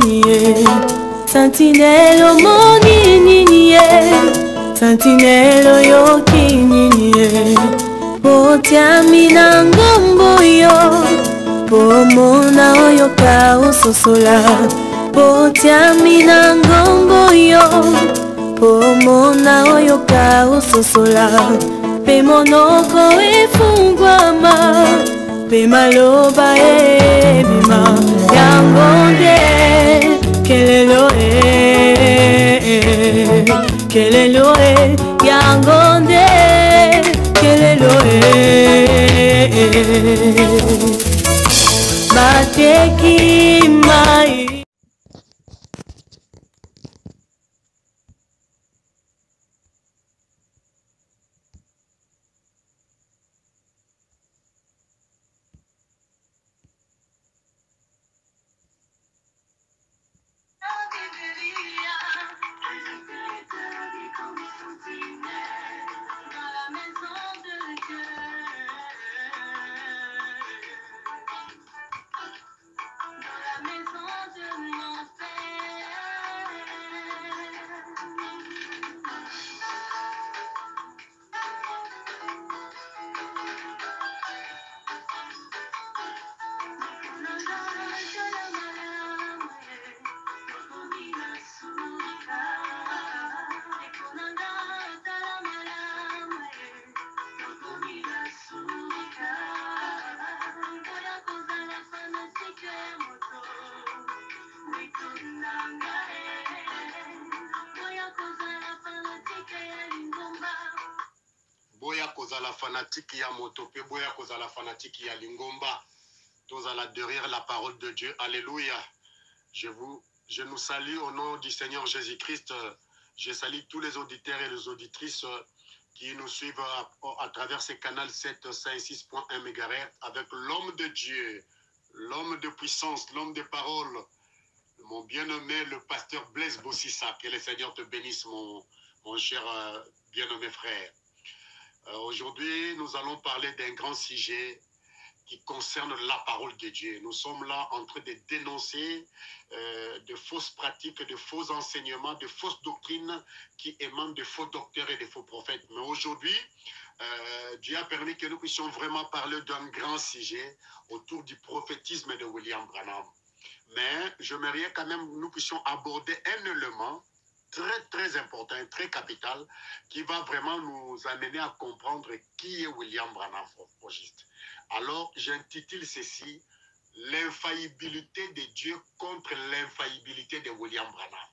nini Sentinelle omoni nini Sentinelle yoki nini Potiami na ngombo yo Pomona oyo ka ososola Potiami na ngombo yo Pomona oyo ka ososola Pe monoko efungwama Pe maloba ebima Yango nde kelelo kelelo yango nde kelelo bateki mai Boya kozala fanatique ya moto pe boya kozala fanatique ya lingomba. Tozala derrière la parole de Dieu. Alléluia. Je nous salue au nom du Seigneur Jésus-Christ. Je salue tous les auditeurs et les auditrices qui nous suivent à travers ce canal 756.1 MHz avec l'homme de Dieu, l'homme de puissance, l'homme de parole, mon bien-aimé, le pasteur Blaise Bossissa. Que le Seigneur te bénisse, mon cher bien-aimé frère. Aujourd'hui, nous allons parler d'un grand sujet qui concerne la parole de Dieu. Nous sommes là en train de dénoncer de fausses pratiques, de faux enseignements, de fausses doctrines qui émanent de faux docteurs et de faux prophètes. Mais aujourd'hui, Dieu a permis que nous puissions vraiment parler d'un grand sujet autour du prophétisme de William Branham. Mais j'aimerais quand même que nous puissions aborder un élément très important, très capital, qui va vraiment nous amener à comprendre qui est William Branham Fogiste. Alors, j'intitule ceci « L'infaillibilité de Dieu contre l'infaillibilité de William Branham ».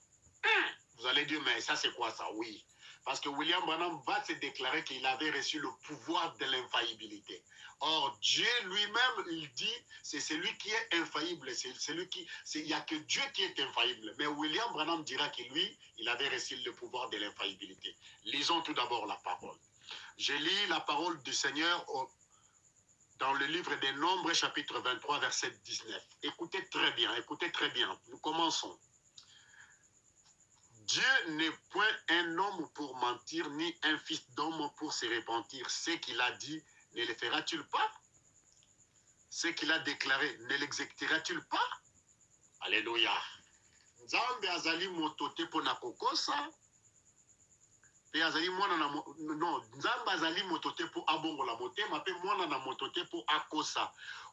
Vous allez dire, mais ça c'est quoi ça? Oui. Parce que William Branham va se déclarer qu'il avait reçu le pouvoir de l'infaillibilité. Or, Dieu lui-même, il dit, c'est celui qui est infaillible, c'est celui qui, il n'y a que Dieu qui est infaillible. Mais William Branham dira que lui, il avait reçu le pouvoir de l'infaillibilité. Lisons tout d'abord la parole. Je lis la parole du Seigneur dans le livre des Nombres, chapitre 23, verset 19. Écoutez très bien, nous commençons. Dieu n'est point un homme pour mentir, ni un fils d'homme pour se repentir. Ce qu'il a dit, ne le fera-t-il pas? Ce qu'il a déclaré, ne l'exécutera-t-il pas? Alléluia. Nzambe azali motote po na kokosa. Pe azali mwana na non, Nzambe azali motote po abongola motema pe mwana na motote po akosa.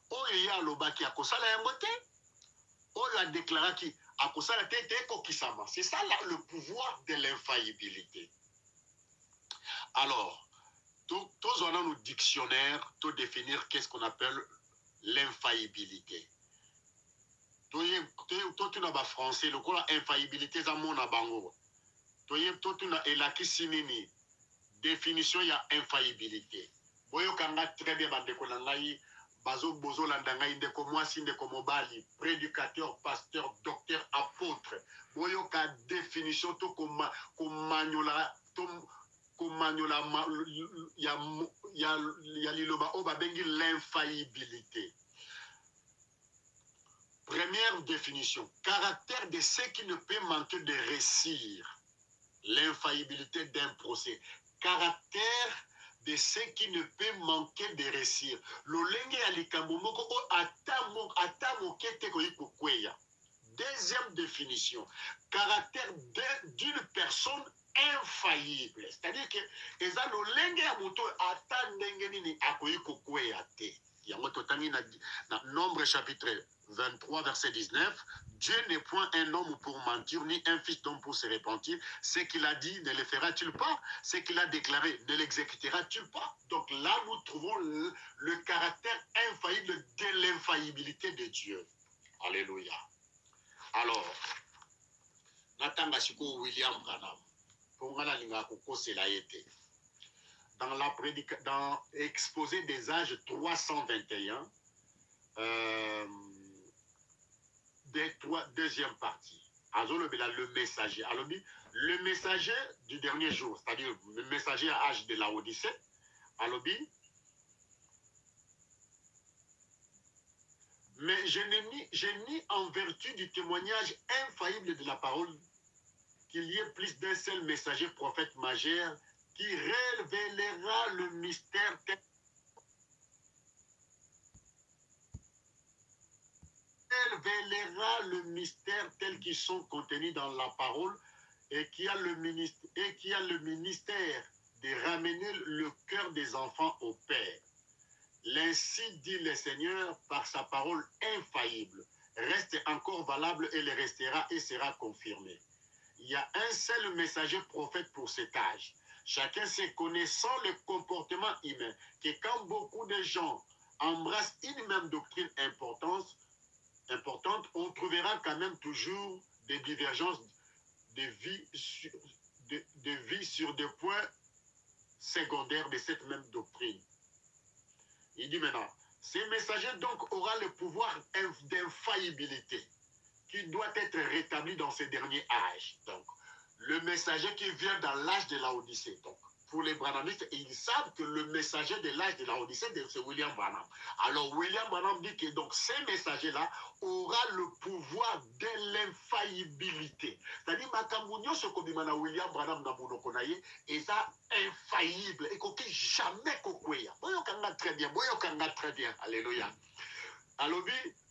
Oyo ya alobaki akosala yango te. Oyo a déclaré akosala te te kokisama. C'est ça là, le pouvoir de l'infaillibilité. Alors, tous on a nos dictionnaires pour définir qu'est-ce qu'on appelle l'infaillibilité. Toi tu n'as pas français, le quoi infaillibilité ça mon abango. Toi tu n'as elaki sinini. Définition il y a infaillibilité. Boyo kanga très bien bandeko nangai bazo bozo landangai ndeko mwasi ndeko mobali, prédicateur, pasteur, docteur, apôtre. Boyo ka définition to komanyola ya liloba oba bengi l'infaillibilité. Première définition, caractère de ce qui ne peut manquer de réussir. L'infaillibilité d'un procès. Caractère de ce qui ne peut manquer de réussir. Deuxième définition, caractère d'une personne infaillible. C'est-à-dire que eza lolenge ya moto ata ndenge nini akoyi kokwea te. Yango totangi na Nombre chapitre 23 verset 19, Dieu n'est point un homme pour mentir, ni un fils d'homme pour se repentir. Ce qu'il a dit, ne le fera-t-il pas? Ce qu'il a déclaré, ne l'exécutera-t-il pas? Donc là, nous trouvons le caractère infaillible de l'infaillibilité de Dieu. Alléluia. Alors, Natanga Siko William Branham, pour moi, dans Exposé des âges 321, deuxième partie. Le messager. Alors, le messager du dernier jour, c'est-à-dire le messager à âge de la Odyssée, alors, mais je nie en vertu du témoignage infaillible de la parole qu'il y ait plus d'un seul messager prophète majeur qui révélera le mystère tel qu'ils sont contenus dans la parole et qui a le ministère de ramener le cœur des enfants au Père. L'ainsi dit le Seigneur par sa parole infaillible, reste encore valable et le restera et sera confirmé. Il y a un seul messager prophète pour cet âge. Chacun se connaissant le comportement humain, que quand beaucoup de gens embrassent une même doctrine importante, on trouvera quand même toujours des divergences de vie sur des points secondaires de cette même doctrine. Il dit maintenant, ce messager donc aura le pouvoir d'infaillibilité qui doit être rétabli dans ce dernier âge. Donc, le messager qui vient dans l'âge de la Odyssée. Donc, pour les Branhamistes, ils savent que le messager de l'âge de la Odyssée, c'est William Branham. Alors, William Branham dit que donc, ces messagers-là aura le pouvoir de l'infaillibilité. C'est-à-dire, Makambounio, ce qu'on dit à William Branham dans mon okonaye, est infaillible. Et qu'on ne jamais kokweya. Boyokanga très bien. Boyokanga très bien. Alléluia. Alors,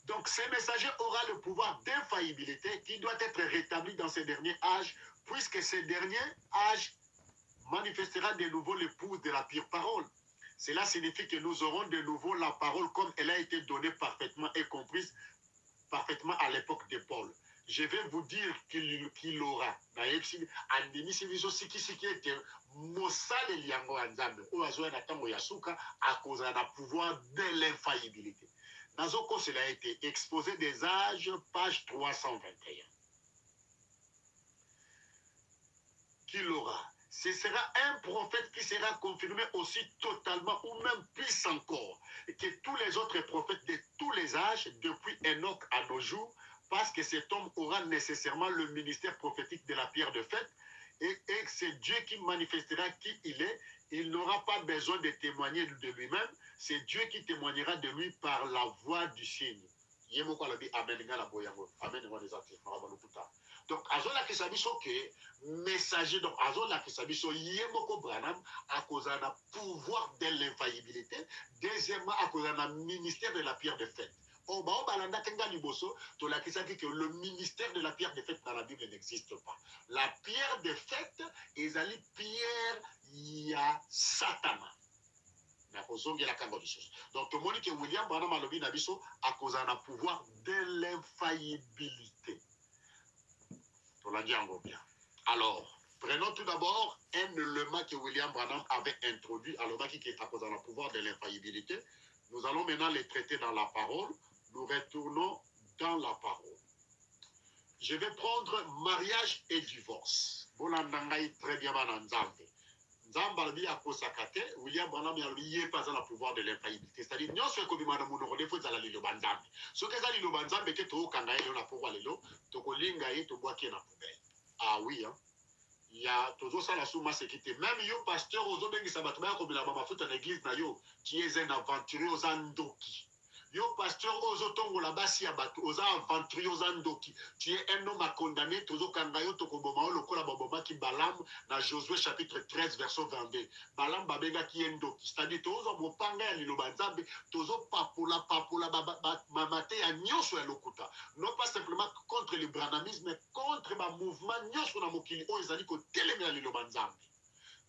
donc, ces messagers aura le pouvoir d'infaillibilité qui doit être rétabli dans ces derniers âges, puisque ces derniers âges manifestera de nouveau l'épouse de la pure parole. Cela signifie que nous aurons de nouveau la parole comme elle a été donnée parfaitement et comprise parfaitement à l'époque de Paul. Je vais vous dire qu'il aura. À cause d'un pouvoir de l'infaillibilité. Nazoko, cela a été exposé des âges, page 321. Qu'il aura. Ce sera un prophète qui sera confirmé aussi totalement, ou même plus encore, que tous les autres prophètes de tous les âges, depuis Enoch à nos jours, parce que cet homme aura nécessairement le ministère prophétique de la pierre de fête, et c'est Dieu qui manifestera qui il est. Il n'aura pas besoin de témoigner de lui-même, c'est Dieu qui témoignera de lui par la voix du signe. Donc, azola kisabiso ke messager, donc azola kisabiso yemoko Branham à cause d'un pouvoir de l'infaillibilité, deuxièmement à cause d'un ministère de la pierre de fête. On va balanda kenga liboso, to la kisa dit que le ministère de la pierre de fête dans la Bible n'existe pas. La pierre de fête est la pierre ya Satana. Donc, tout le monde que William Branham a lobby nabiso à cause d'un pouvoir de l'infaillibilité. Alors, prenons tout d'abord un élément que William Branham avait introduit, alors qui est à cause d'un pouvoir de l'infaillibilité. Nous allons maintenant les traiter dans la parole. Nous retournons dans la parole. Je vais prendre mariage et divorce. Très bien, Nzambalbi a kosakate, William Branham a lié pas dans le pouvoir de l'infaillibilité. C'est-à-dire, nous sommes comme nous avons des fois dans la lilo banzambe. Ce que ça lilo banzambe que tu as quand on a pouvoir lilo, tu as linga et tu bois qui est na poubelle. Ah oui, hein. Il y a toujours ça la souma sécurité. Même yo pasteur aux hommes qui s'abattent comme la maman fout en église na yo, qui est un aventurier aux andoki. Yo, pasteur, ozotongo la basi ya bato, oza aventurier, oza ndoki. Tu es un homme à condamner, tozo kangayo tokoboma lokola baboma ki Balaam na Josué chapitre 13 verset 22. Balaam babenga ki endoki. C'est-à-dire tozo mopanga ya liloba nzambe, tozo papola mamate ya nyonso ya lokuta. Non pas simplement contre le branamisme, mais contre ma mouvement nyonso na mokili o ezali ko telemela liloba nzambe.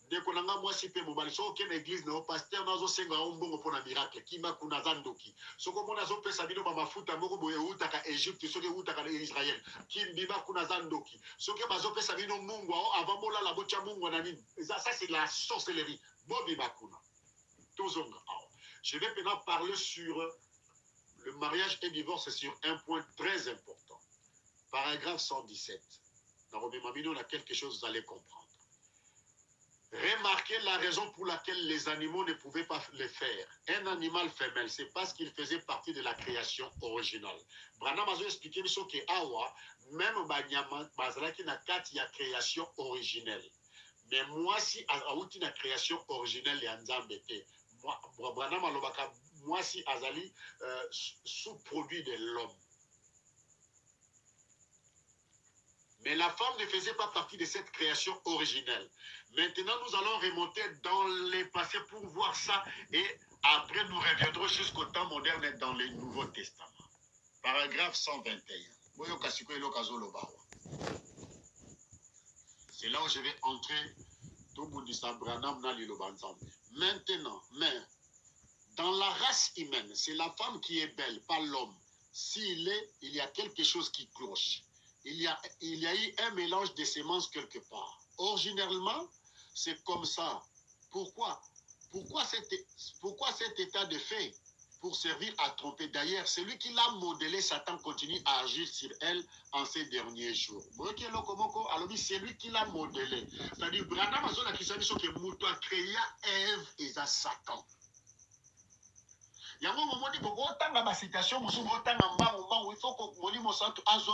Deko nanga mwasi pe mobali so ke na église na pasteur nazo senga ombongo pona miracle kima kuna zandoki soko mona zo pesa bino ba mafuta moko boye utaka Egypte soke utaka na Israël kimbima kuna zandoki soke bazo pesa bino mungu avant mola la bocha mungu na nini ça c'est la sorcellerie bobi bakuna tozonga. Je vais maintenant parler sur le mariage et divorce sur un point très important. Paragraphe 117. Dans Romain Mamino, on a quelque chose, vous allez comprendre. Remarquez la raison pour laquelle les animaux ne pouvaient pas le faire. Un animal femelle, c'est parce qu'il faisait partie de la création originale. Branham a expliqué que Awa, même Banyama, Bazalaki na kati ya création originelle. Mais moi, si Aouti na création originelle ya Nzambete, Branham a lobaka, moi si Azali sous-produit de l'homme. Mais la femme ne faisait pas partie de cette création originelle. Maintenant, nous allons remonter dans les passés pour voir ça. Et après, nous reviendrons jusqu'au temps moderne dans le Nouveau Testament. Paragraphe 121. C'est là où je vais entrer. Maintenant, mais dans la race humaine, c'est la femme qui est belle, pas l'homme. Il y a quelque chose qui cloche. Il y a eu un mélange de semences quelque part. Originellement, c'est comme ça. Pourquoi cet état de fait? Pour servir à tromper. D'ailleurs, celui qui l'a modélé, Satan continue à agir sur elle en ces derniers jours. C'est lui qui l'a modélé. C'est-à-dire, Branham a dit que Mouto a créé Ève et Satan. Il y a un moment où il faut que la situation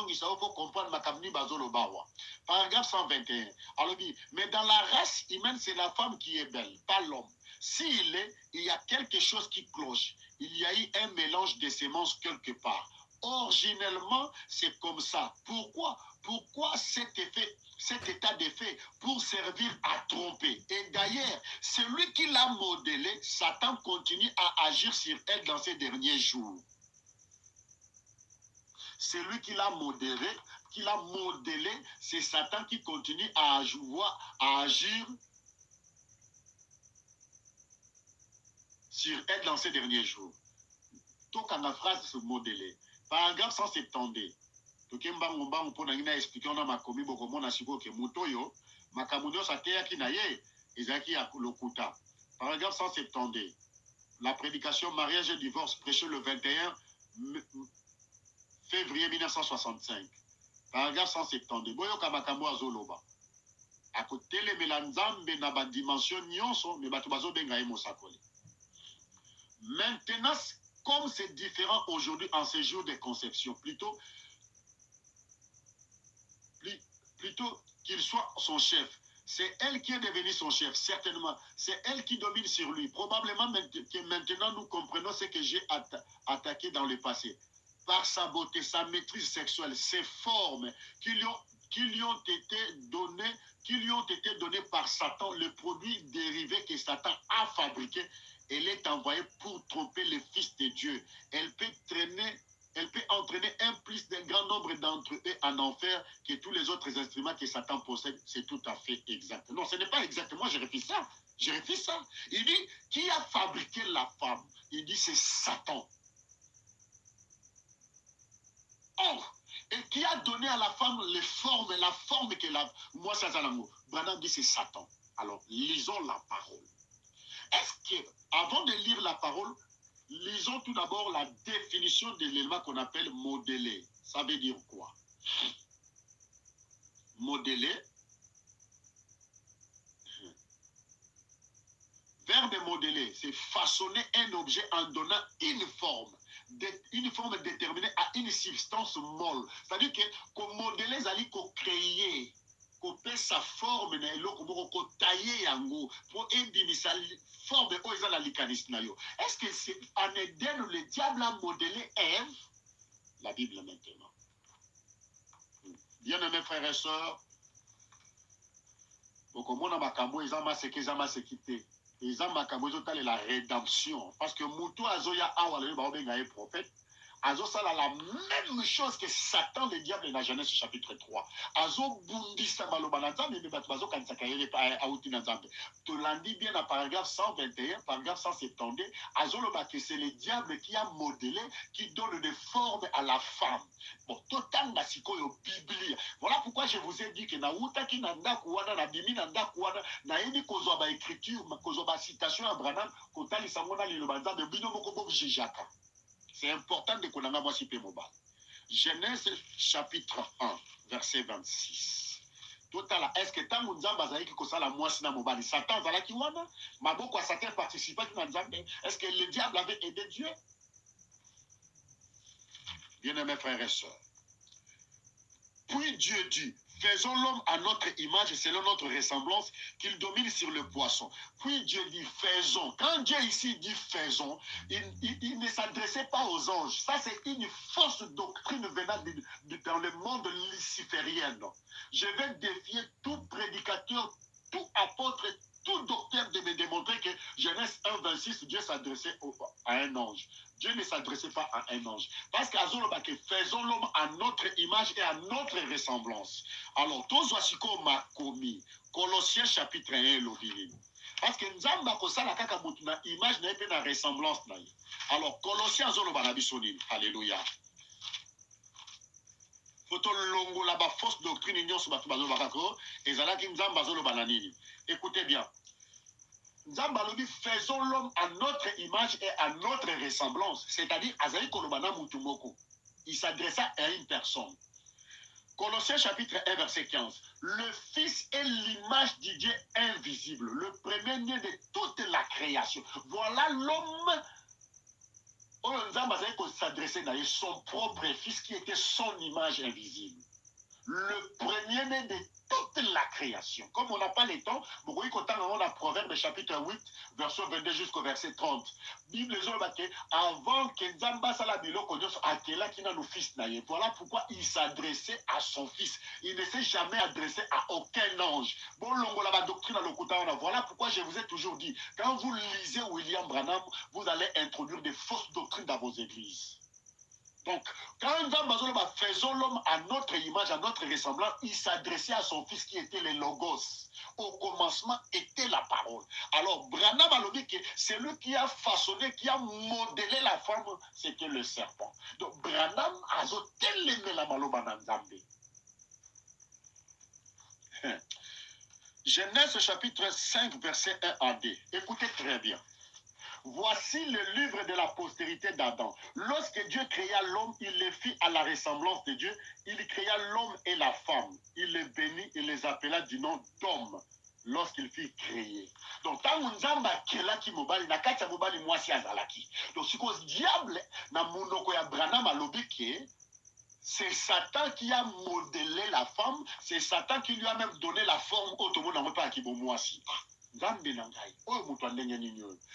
il faut comprendre ma camini bazolo bawa. Paragraphe 121. Alors dit, mais dans la race humaine, c'est la femme qui est belle, pas l'homme. Il y a quelque chose qui cloche. Il y a eu un mélange de semences quelque part. Originellement, c'est comme ça. Pourquoi cet état de fait? Pour servir à tromper. Et d'ailleurs, celui qui l'a modélé, Satan continue à agir sur elle dans ces derniers jours. Celui qui l'a modélé, c'est Satan qui continue à agir sur elle dans ces derniers jours. Tout quand la phrase se modélée. Paragraphe 172. Paragraphe 172. La prédication mariage et divorce prêchée le 21 février 1965. Paragraphe 172. Boyoka makambo azoloba. À côté les melanzambe na ba dimension nyonso mais bato bazo benga emosakoli. Maintenant, comme c'est différent aujourd'hui en ces jours de conception, plutôt qu'il soit son chef. C'est elle qui est devenue son chef, certainement. C'est elle qui domine sur lui. Probablement que maintenant nous comprenons ce que j'ai attaqué dans le passé. Par sa beauté, sa maîtrise sexuelle, ses formes qui lui ont été données par Satan, le produit dérivé que Satan a fabriqué. Elle est envoyée pour tromper le Fils de Dieu. Elle peut entraîner un plus d'un grand nombre d'entre eux en enfer que tous les autres instruments que Satan possède. C'est tout à fait exact. Non, ce n'est pas exact. Moi, je refuse ça. Il dit, qui a fabriqué la femme? Il dit, c'est Satan. Or, et qui a donné à la femme la forme qu'elle a? Moi, ça, Branham dit, c'est Satan. Alors, lisons la parole. Est-ce que, avant de lire la parole, lisons tout d'abord la définition de l'élément qu'on appelle modeler. Ça veut dire quoi? Modeler. Verbe modeler, c'est façonner un objet en donnant une forme déterminée à une substance molle. C'est-à-dire que modeler, c'est-à-dire créer. couper sa forme na eloko moko tailler yango pour ebimisa forme o eza la likanis na yo. Est-ce que c'est en Éden où le diable a modelé Ève? La Bible maintenant. Bien-aimés frères et sœurs, bokomona makambo eza masekite. Eza makambo ezotala la rédemption parce que mutu azoya awa le ba obenga ye prophète. Azo sala la même chose que Satan, le diable, dans Genèse chapitre 3. Azo bundisa maloba na nzambe mais bato bazo kanisa kayele pa auti na nzambe. To landi bien à paragraphe 121, paragraphe 172, azo loba que c'est le diable qui a modelé, qui donne des formes à la femme. Bon, total masiko yo Biblia. Voilà pourquoi je vous ai dit que na uta ki na ndaku wana na bimi na ndaku wana na yedi kozwa ba écriture, kozwa ba citation Abraham, kotali sangona li loba nzambe bino moko bo jijaka. C'est important de connaître moi si peu mobile. Genèse chapitre 1, verset 26. Total, est-ce que tant que Nzamba zaïki kosala moi sina mobile, Satan zalaki wana, maboko a Satan participé à Nzamba. Est-ce que le diable avait aidé Dieu? Bien-aimés frères et sœurs. Puis Dieu dit, faisons l'homme à notre image et selon notre ressemblance, qu'il domine sur le poisson. Puis Dieu dit, faisons. Quand Dieu ici dit faisons, il ne s'adressait pas aux anges. Ça, c'est une fausse doctrine venant dans le monde luciférien. Je vais défier tout prédicateur, tout apôtre, tout docteur de me démontrer que Genèse 1, 26, Dieu s'adressait à un ange. Dieu ne s'adressait pas à un ange. Parce qu'à Zolobake, faisons l'homme à notre image et à notre ressemblance. Alors, tous voici comme commis. Colossiens chapitre 1, l'obéi. Parce que nous avons kosala kaka mutu na image na pe na ressemblance na. Alors, Colossiens Zoloba na bisoni. Alléluia. Photo longo la ba fausse doctrine union sur batu bazo bakako ezalaki nzamba Zoloba na nini. Écoutez bien. Nzambalobi, faisons l'homme à notre image et à notre ressemblance. C'est-à-dire, Azaï Kolobana Moutumoko. Il s'adressa à une personne. Colossiens chapitre 1, verset 15. Le Fils est l'image du Dieu invisible, le premier-né de toute la création. Voilà l'homme. Nzambazaï s'adressait à son propre Fils qui était son image invisible. Le premier-né de toute la création. Comme on n'a pas le temps, on a Proverbe chapitre 8, verset 22 jusqu'au verset 30. Bible avant que Nzamba Salabilo connaisse Akela qui n'a nos fils naïe. Voilà pourquoi il s'adressait à son fils. Il ne s'est jamais adressé à aucun ange. Bon, la doctrine à l'Okuta, voilà pourquoi je vous ai toujours dit, quand vous lisez William Branham, vous allez introduire des fausses doctrines dans vos églises. Donc, quand nous faisons l'homme à notre image, à notre ressemblance, il s'adressait à son fils qui était le Logos. Au commencement était la parole. Alors, Branham a dit que c'est lui qui a façonné, qui a modélé la femme, c'était le serpent. Donc, Branham a tellement la maloba Nzambe. Genèse chapitre 5, verset 1 à 2. Écoutez très bien. Voici le livre de la postérité d'Adam. Lorsque Dieu créa l'homme, il les fit à la ressemblance de Dieu. Il créa l'homme et la femme. Il les bénit et les appela du nom d'homme lorsqu'il fut créé. Donc, tant Nzamba kela ki mobali, na kati ya mobali mwasi azalaki. Donc, si cause diable, na munoko ya Branham alobi, c'est Satan qui a modélé la femme. C'est Satan qui lui a même donné la forme automobile dans le pas qui bon mwasi.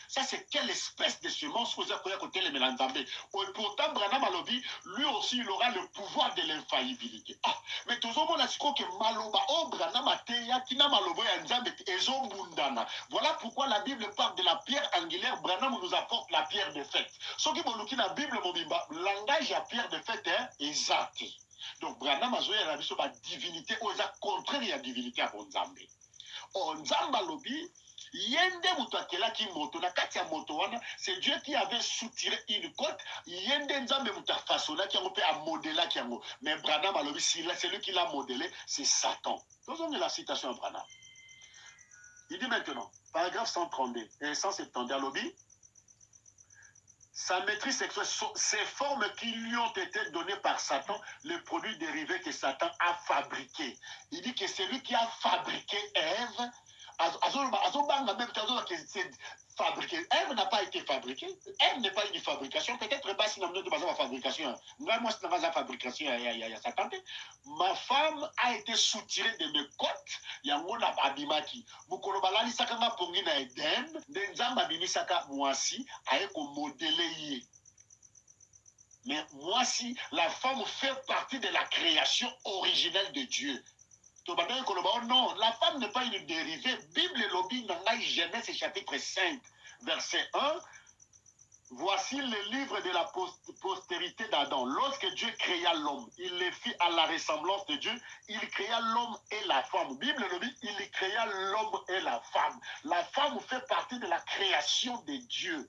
Ça, c'est quelle espèce de semence que vous avez côté les Mélanzambé. Et pourtant, Branham Alobi, lui aussi, il aura le pouvoir de l'infaillibilité. Ah, mais tout le monde a dit que Maloba, oh, Branham Ateya, qui n'a Maloba et Nzambe, et Bundana. Voilà pourquoi la Bible parle de la pierre angulaire. Branham nous apporte la pierre de fête. Ce qui est dans la Bible, le langage à pierre de fête est exact. Donc, Branham a joué à la divinité, ou est contraire à la divinité à Nzambe. Nzamba lobi yende mutakela ki moto na kati ya moto wana c'est Dieu qui avait soutiré une côte yende Nzambe mutafasona qui a pe a modeler qui yango mais Branham alobi c'est lui qui l'a modélé c'est Satan. Faisons la citation à Branham. Il dit maintenant paragraphe 132 et 170 alobi sa maîtrise sexuelle, ces formes qui lui ont été données par Satan, le produit dérivé que Satan a fabriqué. Il dit que c'est lui qui a fabriqué Ève Azobanga même c'est fabriqué. Ève n'a pas été fabriquée. Ève n'est pas une fabrication. Peut-être pas si nous avons besoin de fabrication. Moi, c'est dans la fabrication, il y a sa tante. Ma femme a été soutirée de mes côtes. Il y a un abimaki. Mukolobala li sakanga pongi na Eden. Denzamba bimi saka mwasi aye ko modeler. Mais mwasi, la femme fait partie de la création originelle de Dieu. Non, la femme n'est pas une dérivée. Bible lobby dans Genèse chapitre 5, verset 1. Voici le livre de la postérité d'Adam. Lorsque Dieu créa l'homme, il les fit à la ressemblance de Dieu. Il créa l'homme et la femme. Bible lobby, il créa l'homme et la femme. La femme fait partie de la création de Dieu.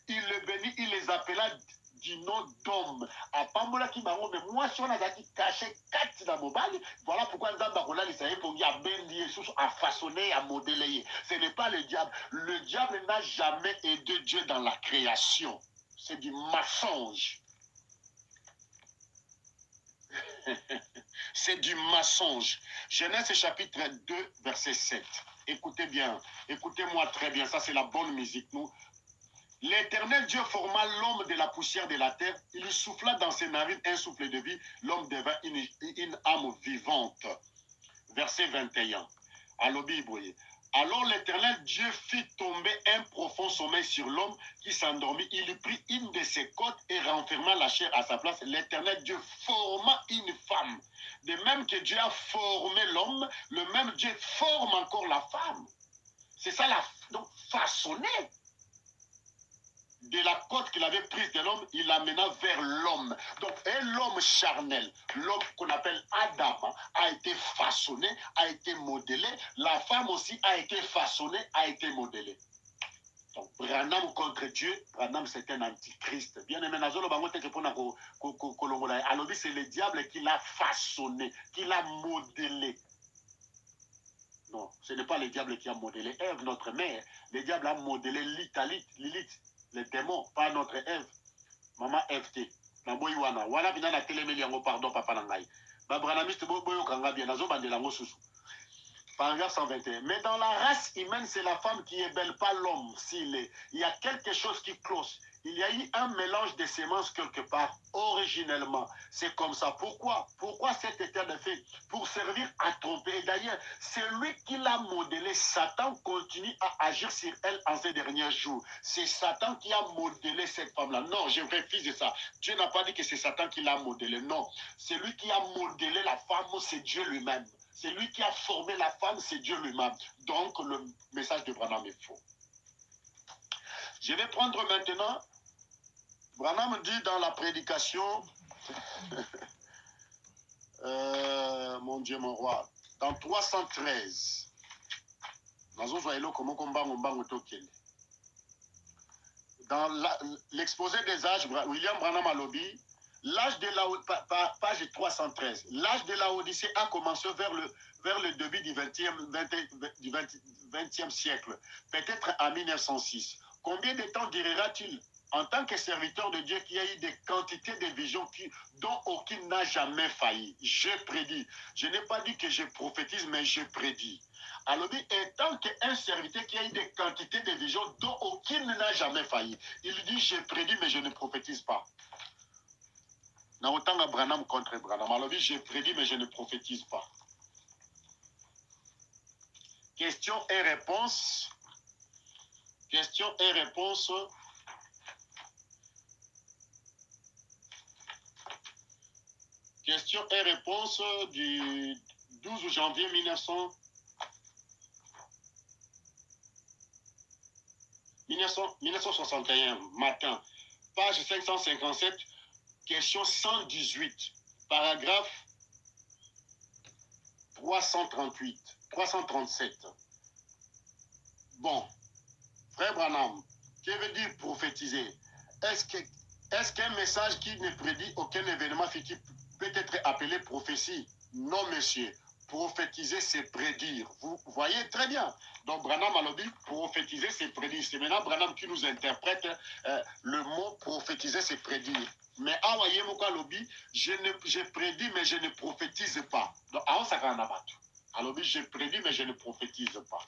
Il les bénit, il les appela du nom d'homme. À Pambola qui m'a dit, mais moi, si on a caché 4 dans mon bail, voilà pourquoi nous avons à façonner, à modeler. Ce n'est pas le diable. Le diable n'a jamais aidé Dieu dans la création. C'est du mensonge. C'est du mensonge. Genèse chapitre 2, verset 7. Écoutez bien. Écoutez-moi très bien. Ça, c'est la bonne musique. Nous. L'Éternel Dieu forma l'homme de la poussière de la terre. Il lui souffla dans ses narines un souffle de vie. L'homme devint une âme vivante. Verset 21. Alors l'Éternel Dieu fit tomber un profond sommeil sur l'homme qui s'endormit. Il lui prit une de ses côtes et renferma la chair à sa place. L'Éternel Dieu forma une femme. De même que Dieu a formé l'homme, le même Dieu forme encore la femme. C'est ça donc façonner. De la côte qu'il avait prise de l'homme, il l'amena vers l'homme. Donc, et l'homme charnel, l'homme qu'on appelle Adam, a été façonné, a été modelé. La femme aussi a été façonnée, a été modelée. Donc, Branham contre Dieu, Branham c'est un antichrist. Bien aimé, c'est le diable qui l'a façonné, qui l'a modelé. Non, ce n'est pas le diable qui a modelé Ève, notre mère. Le diable a modelé Lilith. Les démons, pas notre Ève. Maman FT. Wana bina na telemeli yango pardon papa nangai. Ba branamiste boyo kanga bien nazo bandela ngo susu. Paragraphe 121. Mais dans la race humaine, c'est la femme qui est belle, pas l'homme. Il y a quelque chose qui cloche. Il y a eu un mélange de semences quelque part, originellement. C'est comme ça. Pourquoi cet état de fait? Pour servir à tromper. Et d'ailleurs, c'est lui qui l'a modelé. Satan continue à agir sur elle en ces derniers jours. C'est Satan qui a modelé cette femme-là. Non, je refuse ça. Dieu n'a pas dit que c'est Satan qui l'a modelé. Non, c'est lui qui a modelé la femme, c'est Dieu lui-même. C'est lui qui a formé la femme, c'est Dieu lui-même. Donc, le message de Branham est faux. Je vais prendre maintenant, Branham dit dans la prédication, mon Dieu, mon roi, dans 313, dans l'exposé des âges, William Branham a lobby, l'âge de la page 313, l'âge de la Odyssée a commencé vers le début du 20e siècle, peut-être en 1906. Combien de temps durera-t-il en tant que serviteur de Dieu qui a eu des quantités de visions dont aucune n'a jamais failli? Je prédis. Je n'ai pas dit que je prophétise, mais je prédis. Alors, étant qu'un serviteur qui a eu des quantités de visions dont aucune n'a jamais failli, il dit je prédis, mais je ne prophétise pas. Dans autant à Branham contre Branham. Alors, je prédis, mais je ne prophétise pas. Questions et réponses. Questions et réponses. Questions et réponses du 12 janvier 1961, matin, page 557, question 118, paragraphe 337. Bon, frère Branham, que veut dire prophétiser? Est-ce qu'un message qui ne prédit aucun événement futur peut être appelé prophétie? Non, monsieur. Prophétiser, c'est prédire. Vous voyez très bien. Donc, Branham a dit, prophétiser, c'est prédire. C'est maintenant Branham qui nous interprète le mot prophétiser, c'est prédire. Mais je prédis, mais je ne prophétise pas. Donc, ça va en abattre. Alors, je prédis, mais je ne prophétise pas.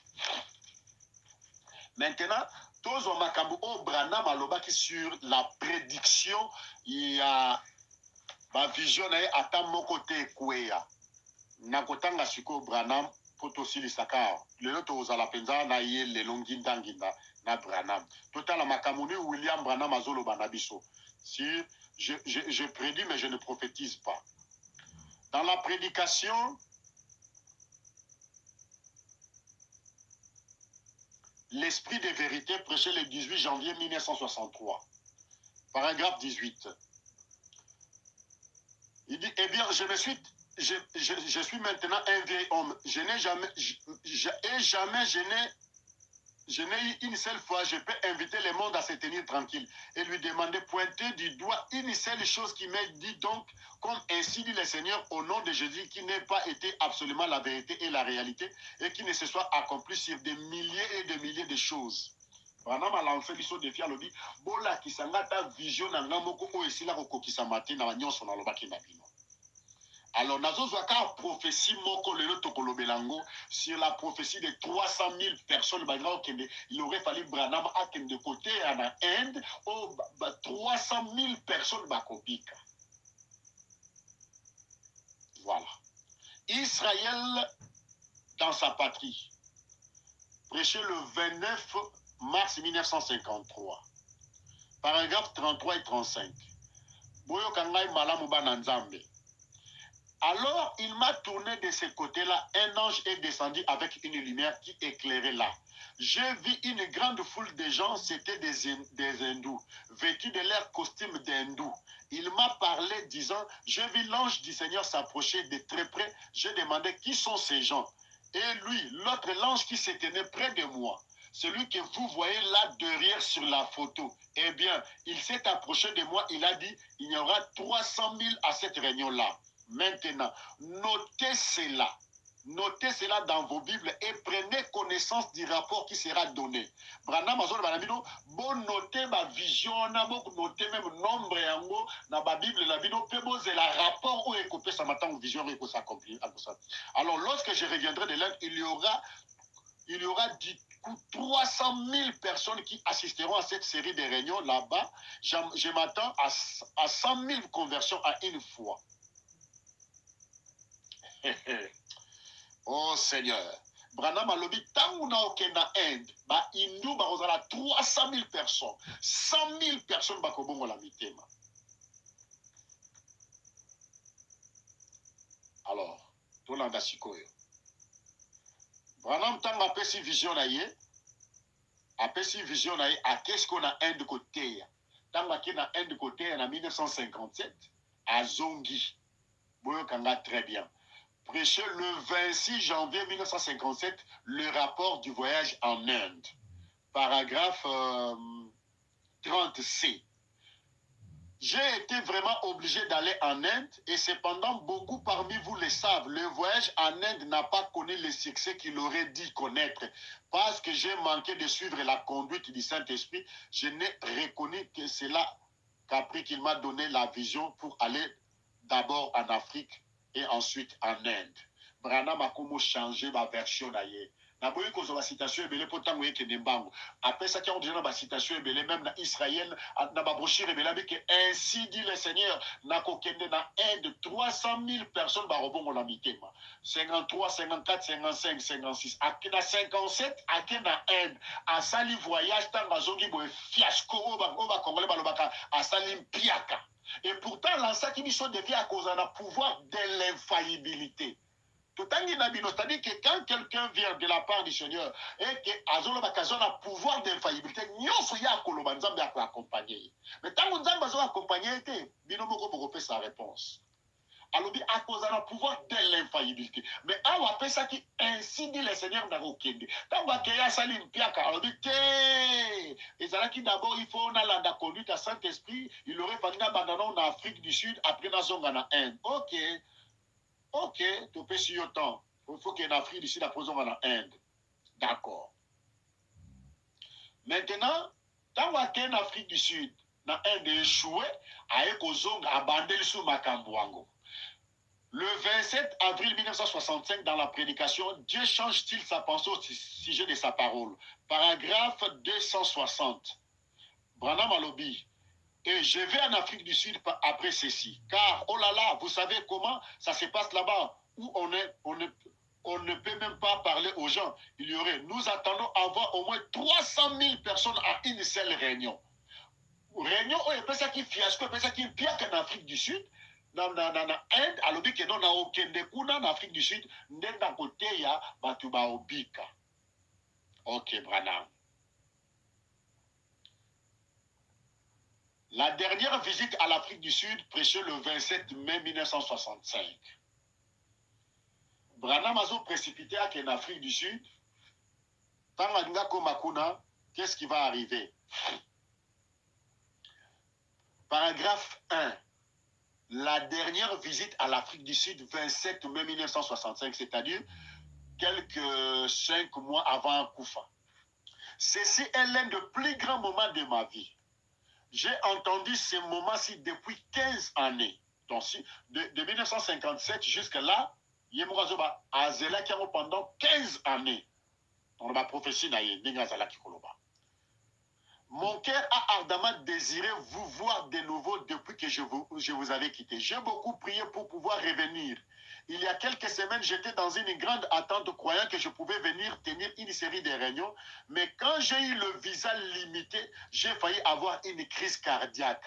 Maintenant, tous on makambu au Branham alobaki sur la prédiction, il y a ma vision à ta mon côté kouya. Nakotanga siko Branham poto silisaka. Le loto aux alapenza na ye le longindanginda na Branham. Total makamuni William Branham azolo banabiso. Si je prédis, mais je ne prophétise pas. Dans la prédication, l'esprit de vérité prêché le 18 janvier 1963. Paragraphe 18. Il dit, eh bien, je suis maintenant un vieil homme. Je n'ai eu une seule fois, je peux inviter le monde à se tenir tranquille et lui demander, pointer du doigt une seule chose qui m'est dit donc, comme ainsi dit le Seigneur, au nom de Jésus, qui n'ait pas été absolument la vérité et la réalité, et qui ne se soit accompli sur des milliers et des milliers de choses. Branham a lancé l'issue de Fia Lodi, Bola qui s'engata vision dans l'amoko ou ici la roko qui s'amate dans la nion son alobaki nabino. Alors, nazo zwaka prophétie moko le tokolo belango sur la prophétie de 300 000 personnes. Il aurait fallu Branham à de côté en Inde, 300 000 personnes bakopika. Voilà. Israël dans sa patrie. Prêché le 29 mars 1953. Paragraphe 33 et 35. Boyo kangai malamu bananzambe. Alors, il m'a tourné de ce côté-là. Un ange est descendu avec une lumière qui éclairait là. J'ai vu une grande foule de gens, c'était des hindous, vêtus de leur costume d'hindous. Il m'a parlé disant, j'ai vu l'ange du Seigneur s'approcher de très près. J'ai demandé qui sont ces gens. Et lui, l'autre l'ange qui se tenait près de moi, celui que vous voyez là derrière sur la photo, eh bien, il s'est approché de moi. Il a dit, il y aura 300 000 à cette réunion-là. Maintenant, notez cela. Notez cela dans vos Bibles et prenez connaissance du rapport qui sera donné. Branham Azor Banabino, bon notez ma vision, notez même nombre yango, na ba Bible la bino, c'est la rapport où est coupé ça matin vision et s'accomplir. Alors lorsque je reviendrai de l'Inde, il y aura du coup 300 000 personnes qui assisteront à cette série de réunions là-bas. Je m'attends à 100 000 conversions à une fois. Oh Seigneur, Branham a lobby tant na okenda Inde, ba Hindu ba ozala 300 000 personnes, 100 000 personnes ba kobongo la mitema. Alors, tout l'anda sikoyo. Branham tant a pesi vision na ye, a pesi vision na ye, a qu'est-ce qu'on a Inde côté. Tant a na Inde côté en 1957, à Zongi. Boyo kanga très bien. Prêché le 26 janvier 1957, le rapport du voyage en Inde. Paragraphe 30C. J'ai été vraiment obligé d'aller en Inde et cependant beaucoup parmi vous le savent. Le voyage en Inde n'a pas connu le succès qu'il aurait dû connaître. Parce que j'ai manqué de suivre la conduite du Saint-Esprit, je n'ai reconnu que cela qu'après qu'il m'a donné la vision pour aller d'abord en Afrique et ensuite en Inde. Branham a comment changé ma version d'ailleurs. Na boyi ko la citation ebele potango yeke nembango. Après ça qui a déjà la citation ebele même na Israël na ba brochure ebele que ainsi dit le Seigneur na kokende na Inde 300 000 personnes ba robongo la mitema. 53, 54, 55, 56. Akina 57 akina Inde a sali voyage tanga zongi boy fiasco oba congolais balobaka a sali piaka. Et pourtant, l'ensa qui devient à cause d'un pouvoir de l'infaillibilité. Tout en c'est-à-dire que quand quelqu'un vient de la part du Seigneur et que Azolo Bakazon a pouvoir d'infaillibilité, nous sommes à Kolobanzam à accompagner. Mais tant que nous avons accompagné, Binomoko pour sa réponse. Alors, à cause d'un pouvoir de l'infaillibilité. Mais on appelle ça qui ainsi dit le Seigneur Narokende. Tant qu'il y a Salim Piaka, alors dit que et d'abord il faut la conduite à Saint-Esprit, il aurait fallu abandonner en Afrique du Sud, après dans en Inde. Ok, tu peux sur le temps. Il faut qu'il y ait en Afrique du Sud, après en Inde. D'accord. Maintenant, tant qu'il y a en Afrique du Sud, dans Inde échoué, avec Ozong abandonné sous Makambouango. Le 27 avril 1965, dans la prédication, Dieu change-t-il sa pensée au sujet de sa parole? Paragraphe 260. Branham Alobi. Et je vais en Afrique du Sud après ceci. Car, oh là là, vous savez comment ça se passe là-bas, où on ne peut même pas parler aux gens. Il y aurait, nous attendons avoir au moins 300 000 personnes à une seule réunion. Réunion, il y a ça qui fiasco, il y a ça qui est pire qu'en Afrique du Sud. Dans l'Inde, alors que non, dans aucun des coups, en Afrique du Sud, d'un côté, il y a Batuba Obika. Ok, Branham. La dernière visite à l'Afrique du Sud, prêchée le 27 mai 1965. Branham a précipité en Afrique du Sud. Tant Makuna, qu'est-ce qui va arriver? Paragraphe 1. La dernière visite à l'Afrique du Sud, 27 mai 1965, c'est-à-dire quelques 5 mois avant Koufa. Ceci est l'un des plus grands moments de ma vie. J'ai entendu ces moments-ci depuis 15 années. Donc, de 1957 jusqu'à là, Yemurazoba a zéla qui pendant 15 années. Dans la prophétie, mon cœur a ardemment désiré vous voir de nouveau depuis que je vous avais quitté. J'ai beaucoup prié pour pouvoir revenir. Il y a quelques semaines, j'étais dans une grande attente croyant que je pouvais venir tenir une série de réunions. Mais quand j'ai eu le visa limité, j'ai failli avoir une crise cardiaque.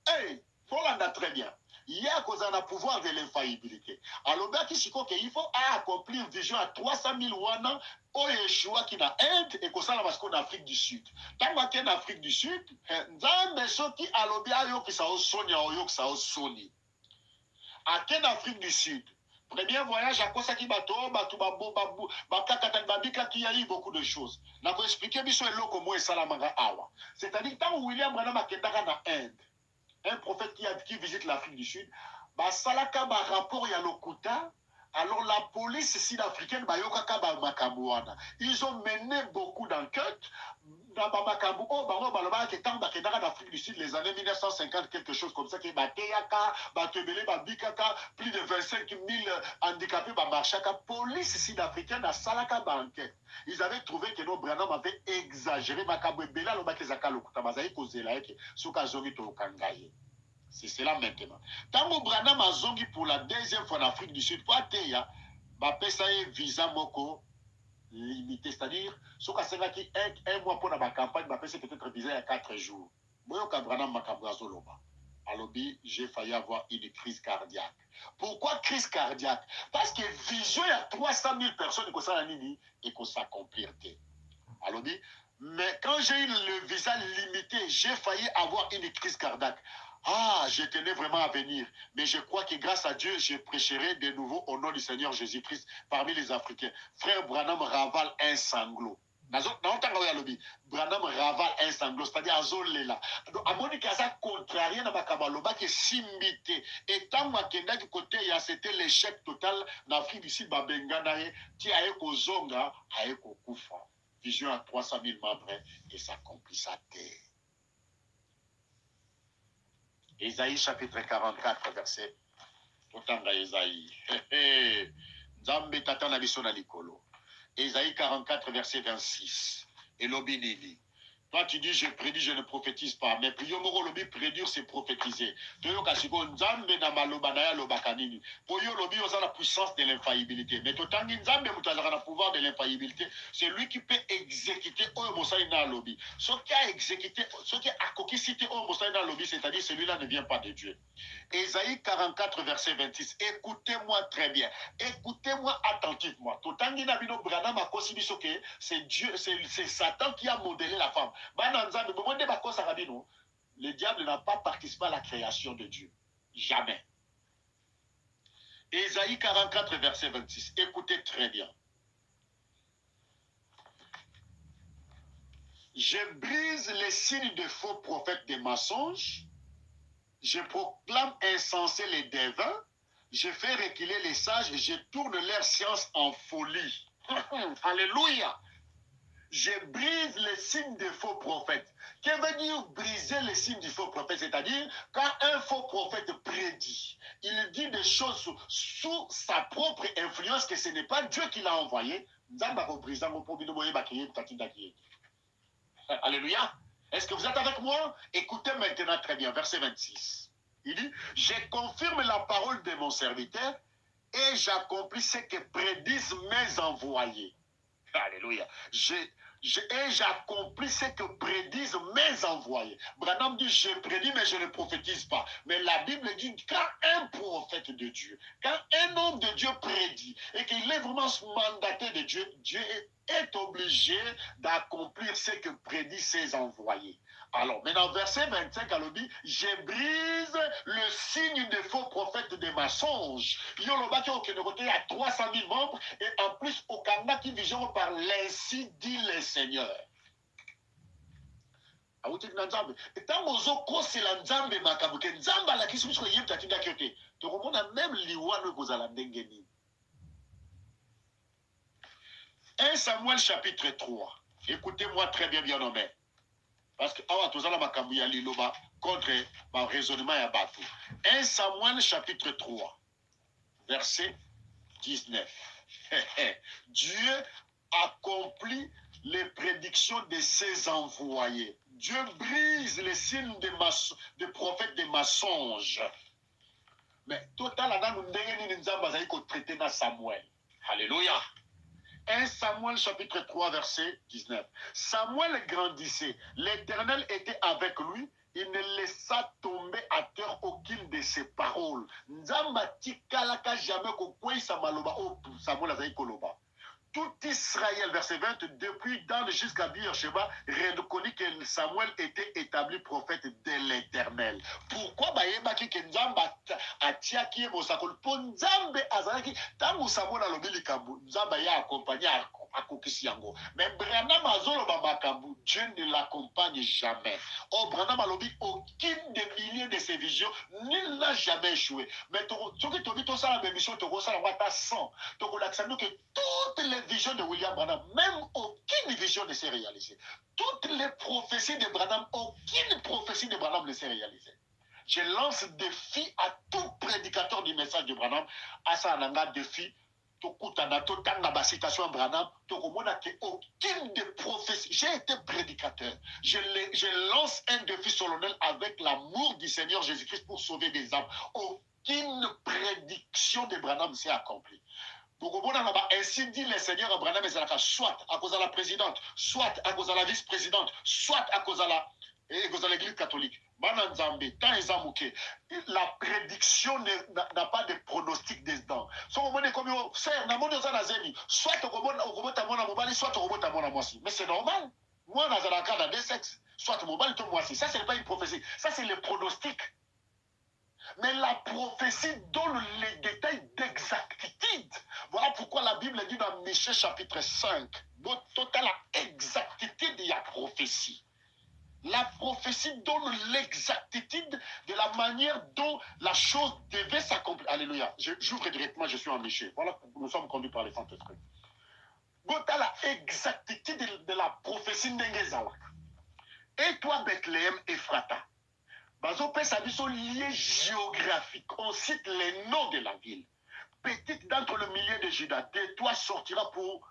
Hey, Folanda très bien. Il y a cause un pouvoir de l'infaillibilité. Alors, il faut accomplir vision à 300 000 wana au Yeshua qui n'a Inde et qu'on s'en va en Afrique du Sud. Tant qu'en Afrique du Sud, Nzambe soki alobia yo ki sa osoni a yo ki sa osoni. À quelle Afrique du Sud? Premier voyage à Kosaki Bato, Batou Babou, Babou, Bakakatan Babika qui a eu beaucoup de choses. N'a pas expliqué biso et loko mo et salamanga awa. C'est-à-dire tant William Branham a kendaka na Inde. Un prophète qui visite l'Afrique du Sud, bah salaka ba rapport ya lokuta. Alors la police sud-africaine, bah yokaka ba makambuana. Ils ont mené beaucoup d'enquêtes. Dans Bamakambu, oh bah bah qui tant bah d'Afrique du Sud les années 1950 quelque chose comme ça qui bateyaka, batebele babikaka, plus de 25 000 handicapés bah marchaka. Police sud-africaine a salaka ba enquête. Ils avaient trouvé que nos Branham avaient exagéré makambu bela lo bakezaka lokuta bazai kozela yake suka zongi to kangaye. C'est cela maintenant. Tango Branham a zongi pour la deuxième fois en Afrique du Sud, pour ateya, bah pesa visa moko limité, c'est-à-dire, ce qui est un mois pour la campagne, bah pesa peut-être visa il y a 4 jours. Moi, quand Branham m'a cabrazo loba, alobi, j'ai failli avoir une crise cardiaque. Pourquoi crise cardiaque? Parce que vision il y a 300 000 personnes qui sont nini et qui s'accomplir. Alobi, mais quand j'ai eu le visa limité, j'ai failli avoir une crise cardiaque. Ah, je tenais vraiment à venir. Mais je crois que grâce à Dieu, je prêcherai de nouveau au nom du Seigneur Jésus-Christ parmi les Africains. Frère Branham ravale un sanglot. Branham ravale un sanglot, c'est-à-dire Azolela. Donc, à mon avis, ça contrarie à Makabaloba qui est simbité. Et tant que du côté, c'était l'échec total en Afrique du Sud, Babenganae, qui a éco Zonga, a éco Koufa. Vision à 300 000 membres et ça accomplit sa terre. Ésaïe chapitre 44, verset. Otanga Ésaïe. Nzambe tata na biso na likolo. Ésaïe 44, verset 26. Et l'obinini. Toi, tu dis, je prédis, je ne prophétise pas. Mais Priomoro Lobi, prédire, c'est prophétiser. Toyo Kasiko, Nzambe na malobanaya lobakanini. Poyo Lobi, on a la puissance de l'infaillibilité. Mais Totangi Nzambe, Moutazara, le pouvoir de l'infaillibilité. C'est lui qui peut exécuter Oyo Mosaïna Lobi. Ce qui a exécuté, ce qui a cité Oyo Mosaïna Lobi, c'est-à-dire celui-là ne vient pas de Dieu. Ésaïe 44, verset 26. Écoutez-moi très bien. Écoutez-moi attentivement. Totangi Nabino Branham a considéré que c'est Dieu, c'est Satan qui a modélé la femme. Le diable n'a pas participé à la création de Dieu. Jamais. Ésaïe 44, verset 26. Écoutez très bien. Je brise les signes de faux prophètes des mensonges. Je proclame insensés les devins. Je fais reculer les sages et je tourne leur science en folie. Alléluia. je brise les signes des faux prophètes. Que veut dire briser les signes du faux prophète? C'est-à-dire, quand un faux prophète prédit, il dit des choses sous sa propre influence, que ce n'est pas Dieu qui l'a envoyé. Alléluia. Est-ce que vous êtes avec moi? Écoutez maintenant très bien, verset 26. Il dit, je confirme la parole de mon serviteur et j'accomplis ce que prédisent mes envoyés. Alléluia. Et j'accomplis ce que prédisent mes envoyés. Branham dit, je prédis, mais je ne prophétise pas. Mais la Bible dit, quand un prophète de Dieu, quand un homme de Dieu prédit, et qu'il est vraiment mandaté de Dieu, Dieu est obligé d'accomplir ce que prédit ses envoyés. Alors, maintenant, verset 25, elle dit, je brise le signe des faux prophètes des mensonges. Il y a à 300 000 membres, et en plus, au Canada qui vision par l'ainsi dit le Seigneur. Et tant que c'est la Nzambe makabuke, Nzamba la kisu biso yebta tinda kyote. To komona même liwano kozala ndengeni. 1 Samuel chapitre 3. Écoutez-moi très bien, bien nommé. Parce que awa tozala makambu ya liloba contre ma raisonnement ya batou. 1 Samuel chapitre 3 verset 19. Dieu accomplit les prédictions de ses envoyés. Dieu brise les signes des prophètes des mensonges. Mais total là nous ndenge ni nzamba zali ko traiter na Samuel. Alléluia. 1 Samuel chapitre 3 verset 19. Samuel grandissait, l'Éternel était avec lui, il ne laissa tomber à terre aucune de ses paroles. Nzamba tikalaka jamais ko kwesa maloba o Samuel azali koloba. Tout Israël, verset 20, depuis Dan jusqu'à Beersheba, reconnaît que Samuel était établi prophète de l'Éternel. Pourquoi bayebaki ke Nzamba atiaki mosakol po Nzambe azalaki tangu Samuel alobi likambo Nzamba ya accompagné akokisi yango. Mais Branham azoloba makambo, Dieu ne l'accompagne jamais. Oh Branham alobi aucune des milliers de ses visions, nul n'a jamais échoué. Mais soki tobi to sala émission to ko sala wata 100. To ko laksano que toutes les visions de William Branham, même aucune vision ne s'est réalisée. Toutes les prophéties de Branham, aucune prophétie de Branham ne s'est réalisée. Je lance défi à tout prédicateur du message de Branham, à sa nanga défi, tokutana totanga ba citation Branham, tokomona que aucune des prophéties. J'ai été prédicateur. Je lance un défi solennel avec l'amour du Seigneur Jésus-Christ pour sauver des âmes. Aucune prédiction de Branham s'est accomplie. Ainsi dit le Seigneur Branham ezalaka soit à cause de la présidente, soit à cause de la vice-présidente, soit à cause de l'église catholique. La prédiction n'a pas de pronostic dedans. Mais c'est normal. Moi, dans deux sexes, soit mobile, toi, moi, ça, ce n'est pas une prophétie. Ça, c'est le pronostic. Mais la prophétie donne les détails d'exactitude. Voilà pourquoi la Bible dit dans Michée chapitre 5, total exactitude de la prophétie. La prophétie donne l'exactitude de la manière dont la chose devait s'accomplir. Alléluia. J'ouvre directement, je suis en Michée. Voilà, nous sommes conduits par les Saint-Esprit. Total exactitude de la prophétie d'Engezala. Et toi, Bethléem, Ephrata. Bazopé Sabiso lié géographique. On cite les noms de la ville. Petite d'entre le milieu de Juda, de toi sortira pour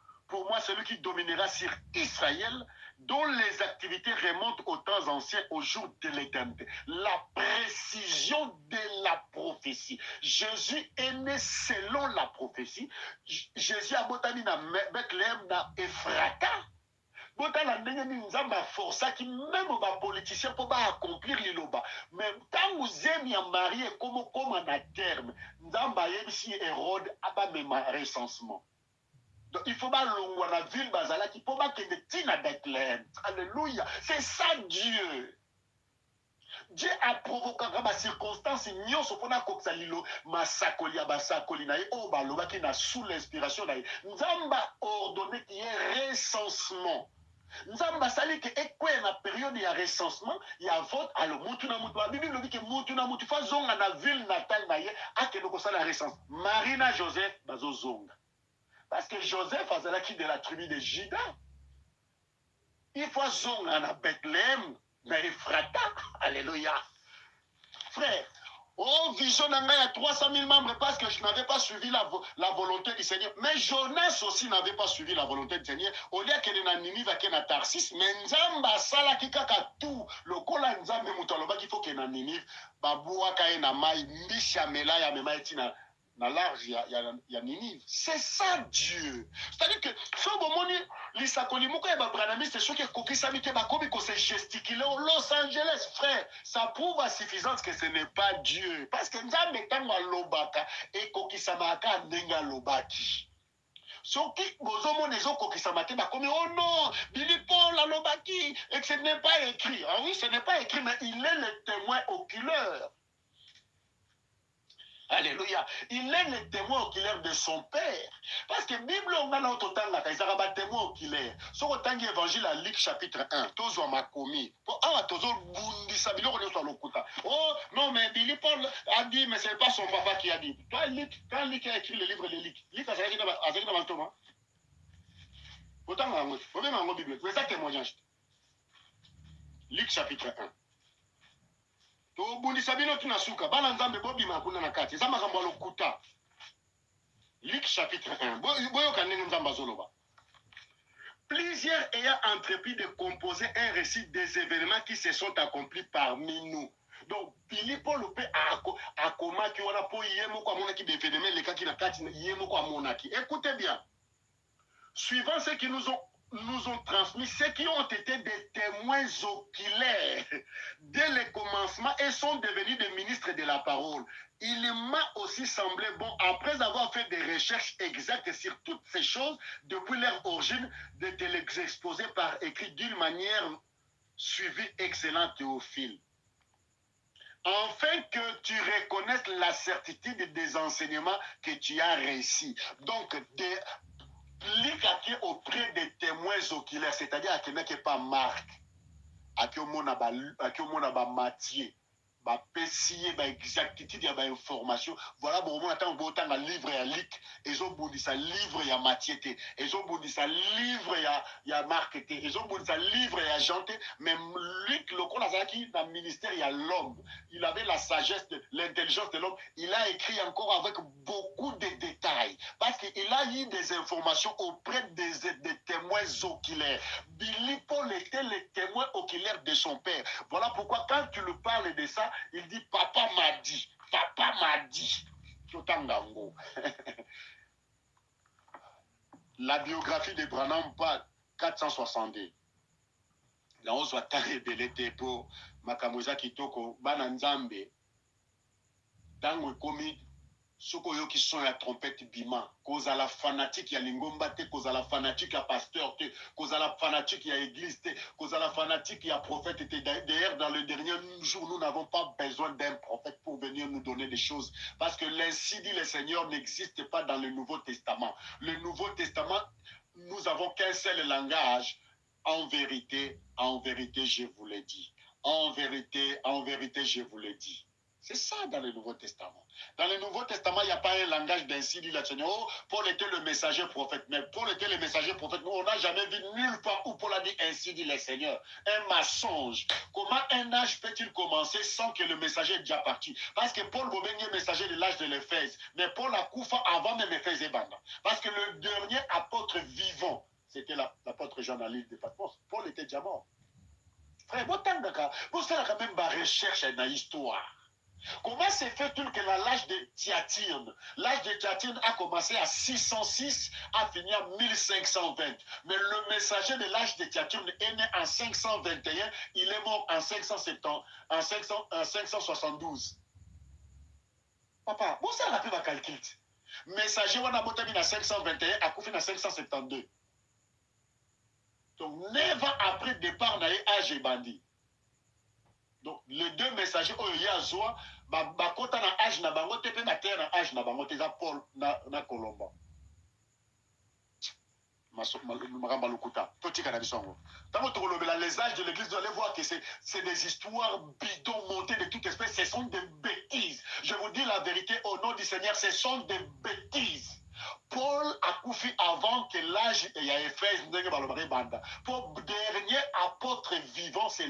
moi celui qui dominera sur Israël, dont les activités remontent aux temps anciens, au jour de l'éternité. La précision de la prophétie. Jésus est né selon la prophétie. Jésus a botani na Bethléem na Ephrata. Botala ndenge ni nzamba força qui même ba politicien pour ba accomplir liloba. Mais quand vous aimez à marier comme un terme, nzamba yebisi Hérode aba mema recensement. Donc il faut pas longwa la ville bazala qui pour ba que tina Bethléem. Alléluia, c'est ça Dieu. Dieu a provoqué des circonstances nyonso pona koksa lilo masakoli abasakoli na o baloba qui na sous l'inspiration na nzamba ordonné qu'il y ait recensement. Nzamba sali que ekwe na période ya recensement ya vote alors mutu na mutu la Bible dit que mutu na mutu fa zonga na ville natale na ye akeno ko sala recensement. Marina Joseph bazo zonga parce que Joseph azala qui de la tribu de Juda. Il faut zonga à Bethléem, mais Ephrata. Alléluia. Frère, oh, vision il y a 300 000 membres parce que je n'avais pas suivi la volonté du Seigneur. Mais Jonas aussi n'avait pas suivi la volonté du Seigneur. Au lieu qu'il y ait Ninive, qu'il y ait Tarsis, mais Nzamba sala kikaka tout. Le kola Nzamba mutaloba qu'il faut qu'il y ait Ninive. Baboua kaye na mai, mbisha mela ya mema etina. Na large, il y a Ninive. C'est ça Dieu. C'est-à-dire que ce moment, l'Isakolimuko et Babranami, c'est ce que Kokisamite Bakobi s'est gesticulé au Los Angeles, frère. Ça prouve à suffisance que ce n'est pas Dieu. Parce que Nzambe Tangwa Lobaka et Kokisamaka Nenga Lobaki. Soki bozomo nezo Kokisamate Bakobi, oh non, Billy Paul la Lobaki, et que ce n'est pas écrit. Ah oui, ce n'est pas écrit, mais il est le témoin oculaire. Alléluia. Il est le témoin oculaire de son père. Parce que la Bible, on a l'autotan là, ils ont un témoin oculaire. Sur autant d'évangile à Luc chapitre 1, tous ont commis. Oh non, mais Billy Paul a dit, mais ce n'est pas son papa qui a dit. Toi, Luc, quand Luc a écrit le livre de Luc, Luc a dit dans le Thomas. Autant, vous avez ma Bible, c'est ça témoignage. Luc chapitre 1. Luc chapitre 1. Plusieurs ayant entrepris de composer un récit des événements qui se sont accomplis parmi nous. Donc, Philippe Lopé a comment qui on a pour yémoko amonaki d'événements les cas qui n'a pas yémoko amonaki. Écoutez bien. Suivant ce qui nous ont transmis, ceux qui ont été des témoins oculaires dès le commencement et sont devenus des ministres de la parole. Il m'a aussi semblé bon, après avoir fait des recherches exactes sur toutes ces choses, depuis leur origine, de te les exposer par écrit d'une manière suivie, excellente Théophile. Afin que tu reconnaisses la certitude des enseignements que tu as réussi. Donc, auprès des témoins oculaires, c'est-à-dire à quelqu'un qui n'est pas Marc, à qui on a Matthieu, Pessier, exactitude, il y a information. Voilà, bon, on attend autant un livre à Luc, ils ont boudi ça livre à Matthieu, ils ont boudi ça livre à Marc, ils ont boudi ça livre à Jean, mais Luc, le Kolazaki, dans le ministère, il y a l'homme. Il avait la sagesse, l'intelligence de l'homme. Il a écrit encore avec beaucoup de détails, parce qu'il a eu des informations auprès des témoins oculaires. Billy Paul était le témoin oculaire de son père. Voilà pourquoi quand tu lui parles de ça, il dit papa m'a dit, papa m'a dit. La biographie de Branham, pas 462. Là, on soit révélé pour Makamuza Kitoko, Bananzambe, Tango Komi, Sokoyo qui sont la trompette bima, cause à la fanatique, il y a l'ingomba, cause à la fanatique, il y a pasteur, cause à la fanatique, il y a église, cause à la fanatique, il y a prophète. D'ailleurs, dans le dernier jour, nous n'avons pas besoin d'un prophète pour venir nous donner des choses. Parce que l'ainsi dit le Seigneur n'existe pas dans le Nouveau Testament. Le Nouveau Testament, nous n'avons qu'un seul langage. En vérité, je vous l'ai dit. En vérité, je vous l'ai dit. C'est ça dans le Nouveau Testament. Dans le Nouveau Testament, il n'y a pas un langage d'ainsi dit le Seigneur. Oh, Paul était le messager prophète. Mais Paul était le messager prophète. Nous, on n'a jamais vu nulle part où Paul a dit ainsi dit le Seigneur. Un mensonge. Comment un âge peut-il commencer sans que le messager ait déjà parti? Parce que Paul Bobengue est messager de l'âge de l'Éphèse. Mais Paul a Koufa avant même Éphèse et Banda. Parce que le dernier apôtre vivant, c'était l'apôtre Jean à l'île de Patmos. Paul était déjà mort. Frère, vous avez quand même une recherche dans l'histoire. Comment s'est fait-il que l'âge de Thyatire, l'âge de Thyatire a commencé à 606, a fini à 1520. Mais le messager de l'âge de Thyatire est né en 521, il est mort en 572. Papa, vous savez rappeler ma calcul. Messager, on a monté en 521, a coupé en 572. Donc, 9 ans après le départ, on a eu âge et bandit. Donc, les deux messagers, il y a Zoa, Bakota na âge na bango, tepe na terre na âge na bango, teza Paul na Colomba. Les âges de l'église, vous allez voir que c'est des histoires bidons montées de toute espèce, ce sont des bêtises. Je vous dis la vérité au nom du Seigneur, ce sont des bêtises. Paul a couché avant que l'âge y a Éphèse, pour dernier apôtre vivant, c'est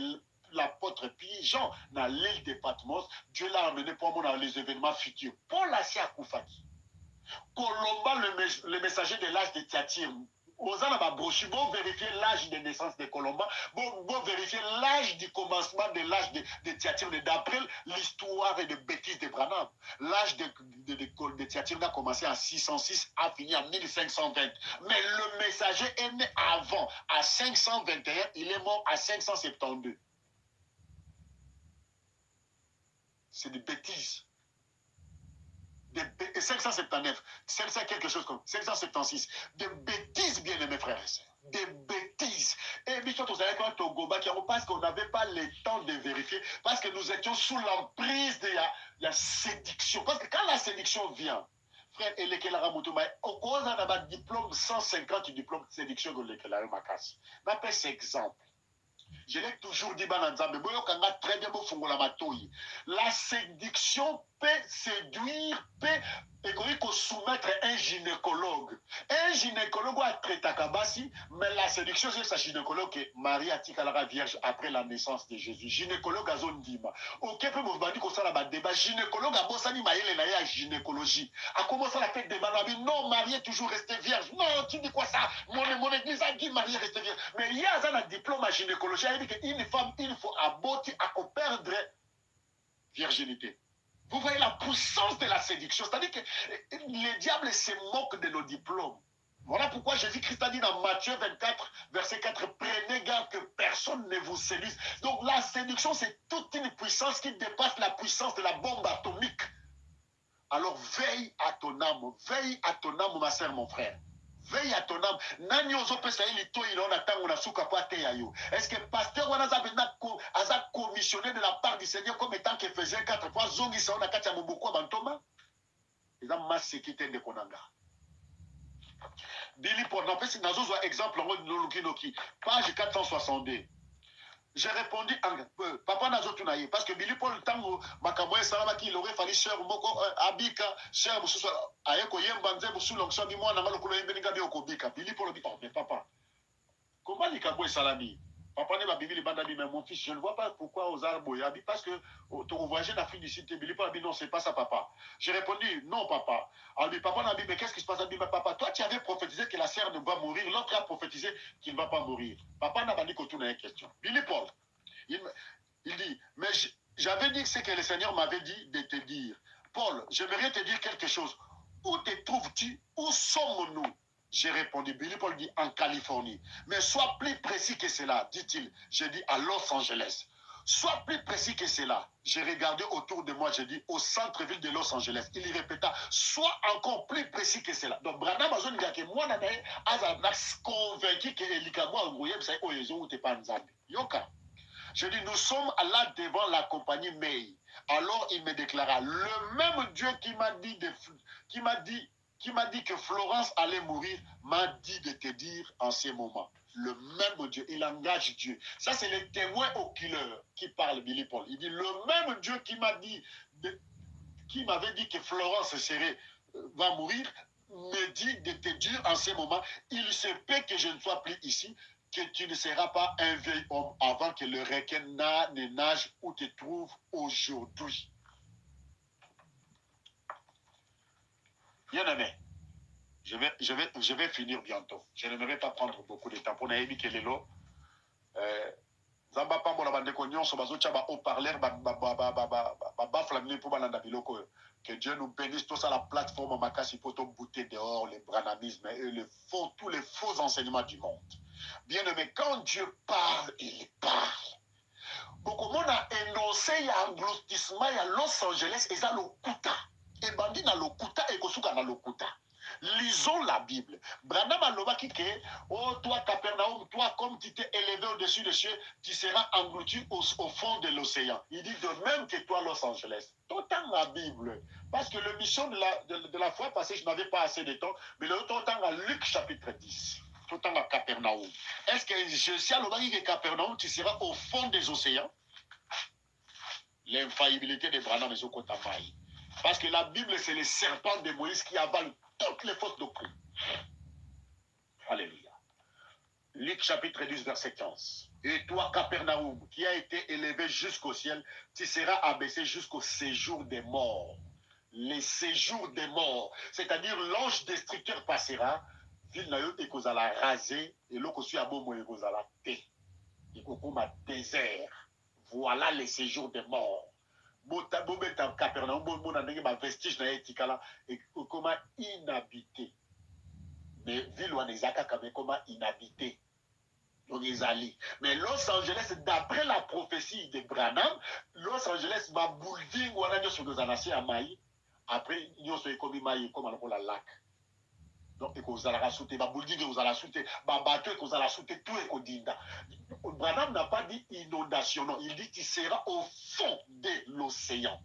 l'apôtre Pierre, Jean, dans l'île de Patmos. Dieu l'a amené pour moi dans les événements futurs. Paul a si Akoufaki. Colomba, le messager de l'âge de Thyatire. Vous vérifier l'âge de naissance de Colomba, vous vérifier l'âge du commencement de l'âge de Thyatire, d'après l'histoire et de bêtises de Branham. L'âge de Thyatire a commencé en 606, a fini en 1520. Mais le messager est né avant, à 521, il est mort à 572. C'est des bêtises. 579, 500 quelque chose comme 576, des bêtises, bien aimés frères et sœurs, des bêtises. Et bien sûr, vous savez quand Togoba, parce qu'on n'avait pas le temps de vérifier, parce que nous étions sous l'emprise de la séduction. Parce que quand la séduction vient, frère, et les Kelaramoutoumaï, au cause d'un diplôme 150 diplômes de séduction de l'Ekelarumakas. N'appelle cet exemple. Je l'ai toujours dit, très bien, la séduction peut séduire, peut soumettre un gynécologue. Un gynécologue a traité Kabasi, mais la séduction, c'est sa gynécologue que Marie a la vierge après la naissance de Jésus. Gynécologue a zone dima. Ok, peut vous dire que ça là débat. Gynécologue a bossani maïle na gynécologie. A commencé à faire débat. Non, Marie est toujours restée vierge. Non, tu dis quoi ça? Mon église a dit Marie est restée vierge. Mais il y a un diplôme à gynécologie. Il dit qu'une femme, il faut aborter à perdre virginité. Vous voyez la puissance de la séduction. C'est-à-dire que le diable se moque de nos diplômes. Voilà pourquoi Jésus-Christ a dit dans Matthieu 24, verset 4, prenez garde que personne ne vous séduise. Donc la séduction, c'est toute une puissance qui dépasse la puissance de la bombe atomique. Alors veille à ton âme, ma sœur, mon frère. Veille à ton âme. Est-ce que pasteur a commissionné de la part du Seigneur comme étant qu'il faisait 4 fois Zongi Saona Katia Moboko Bantoma? Ils ont massé qui de Konanga. Billy Paul, n'empêche, dans un exemple, page 462. J'ai répondu, papa Nazo Tunaye, parce que Billy Paul, tango, Makamoye Salamaki, il aurait fallu cher Moko Abika, cher Moussou, Ayeko Yembanze, Moussou, l'onction, Bimo, Namalokolo, Beningabi, Okobika. Billy Paul dit, mais papa, comment les Kamoye Salami? Papa n'est pas Bibi, mais mon fils, je ne vois pas pourquoi aux arbres, parce que ton voyage d'Afrique du Sud, Billy Paul a dit, non, c'est pas ça, papa. J'ai répondu, non, papa. Alors, papa n'a dit, mais qu'est-ce qui se passe? Il dit, papa, toi, tu avais prophétisé que la sœur ne va mourir, l'autre a prophétisé qu'il ne va pas mourir. Papa n'a pas dit que tout n'est une question. Billy Paul, il dit, mais j'avais dit ce que le Seigneur m'avait dit de te dire. Paul, j'aimerais te dire quelque chose. Où te trouves-tu? Où sommes-nous? J'ai répondu, Billy Paul dit, en Californie. Mais sois plus précis que cela, dit-il. J'ai dit, à Los Angeles. Sois plus précis que cela. J'ai regardé autour de moi, j'ai dit, au centre-ville de Los Angeles. Il y répéta, sois encore plus précis que cela. Donc, Branham a dit que moi, je suis convaincu que l'Ikamoa, vous voyez, pas Yoka. Je dis, nous sommes là devant la compagnie May. Alors, il me déclara, le même Dieu qui m'a dit que Florence allait mourir, m'a dit de te dire en ces moments. Le même Dieu, il engage Dieu. Ça, c'est le témoin oculaire qui parle, Billy Paul. Il dit, le même Dieu qui m'avait dit que Florence va mourir, me dit de te dire en ces moments, il se peut que je ne sois plus ici, que tu ne seras pas un vieil homme avant que le requin ne nage où te trouves aujourd'hui. Bien aimé, je vais finir bientôt. Je n'aimerais pas prendre beaucoup de temps. Pour Naïmi Kelelo, Zamba Pambo la bande cognon, Sobazo Chaba au parleur, que Dieu nous bénisse tous à la plateforme Makasi Poto bouter dehors les branamismes et tous les faux enseignements du monde. Bien aimé, quand Dieu parle, il parle. Beaucoup de monde a énoncé, il y a engloutissement, il y a Los Angeles, et ça l'okuta. Et bandi na l'okuta et kosuka na l'okuta. Lisons la Bible. Branham a lobaki que, oh toi Capernaum, toi comme tu t'es élevé au-dessus des cieux, tu seras englouti au fond de l'océan. Il dit de même que toi Los Angeles. Tout dans la Bible. Parce que le mission de la fois passée, je n'avais pas assez de temps, mais le temps à Luc chapitre 10. Tout le temps à Capernaum. Est-ce que je sais à l'obagi que Capernaum, tu seras au fond des océans? L'infaillibilité de Branham est au Kotamai. Parce que la Bible, c'est le serpent de Moïse qui avale toutes les fausses doctrines. Alléluia. Luc chapitre 10, verset 15. Et toi, Capernaum, qui a été élevé jusqu'au ciel, tu seras abaissé jusqu'au séjour des morts. Les séjours des morts, c'est-à-dire l'ange destructeur passera, ville na yo ekozala rasé, et l'eau suit à bomo ekozala té. Ekokoma désert. Voilà les séjours des morts. Bota bobeta Capernaum, bona ndenge ba vestige na etikala ekokoma inhabité. Mais ville wana ezaka kame koma inhabité. Donc ezali. Mais Los Angeles, d'après la prophétie de Branham, Los Angeles ba building wana nyo sokozanasi à Maï. Après, nous sommes comme maï comme on la lac. Donc, vous allez la sauter, vous allez sauter, bateau, vous allez sauter, tout est kodinda. Branham n'a pas dit inondation, non. Il dit qu'il sera au fond de l'océan.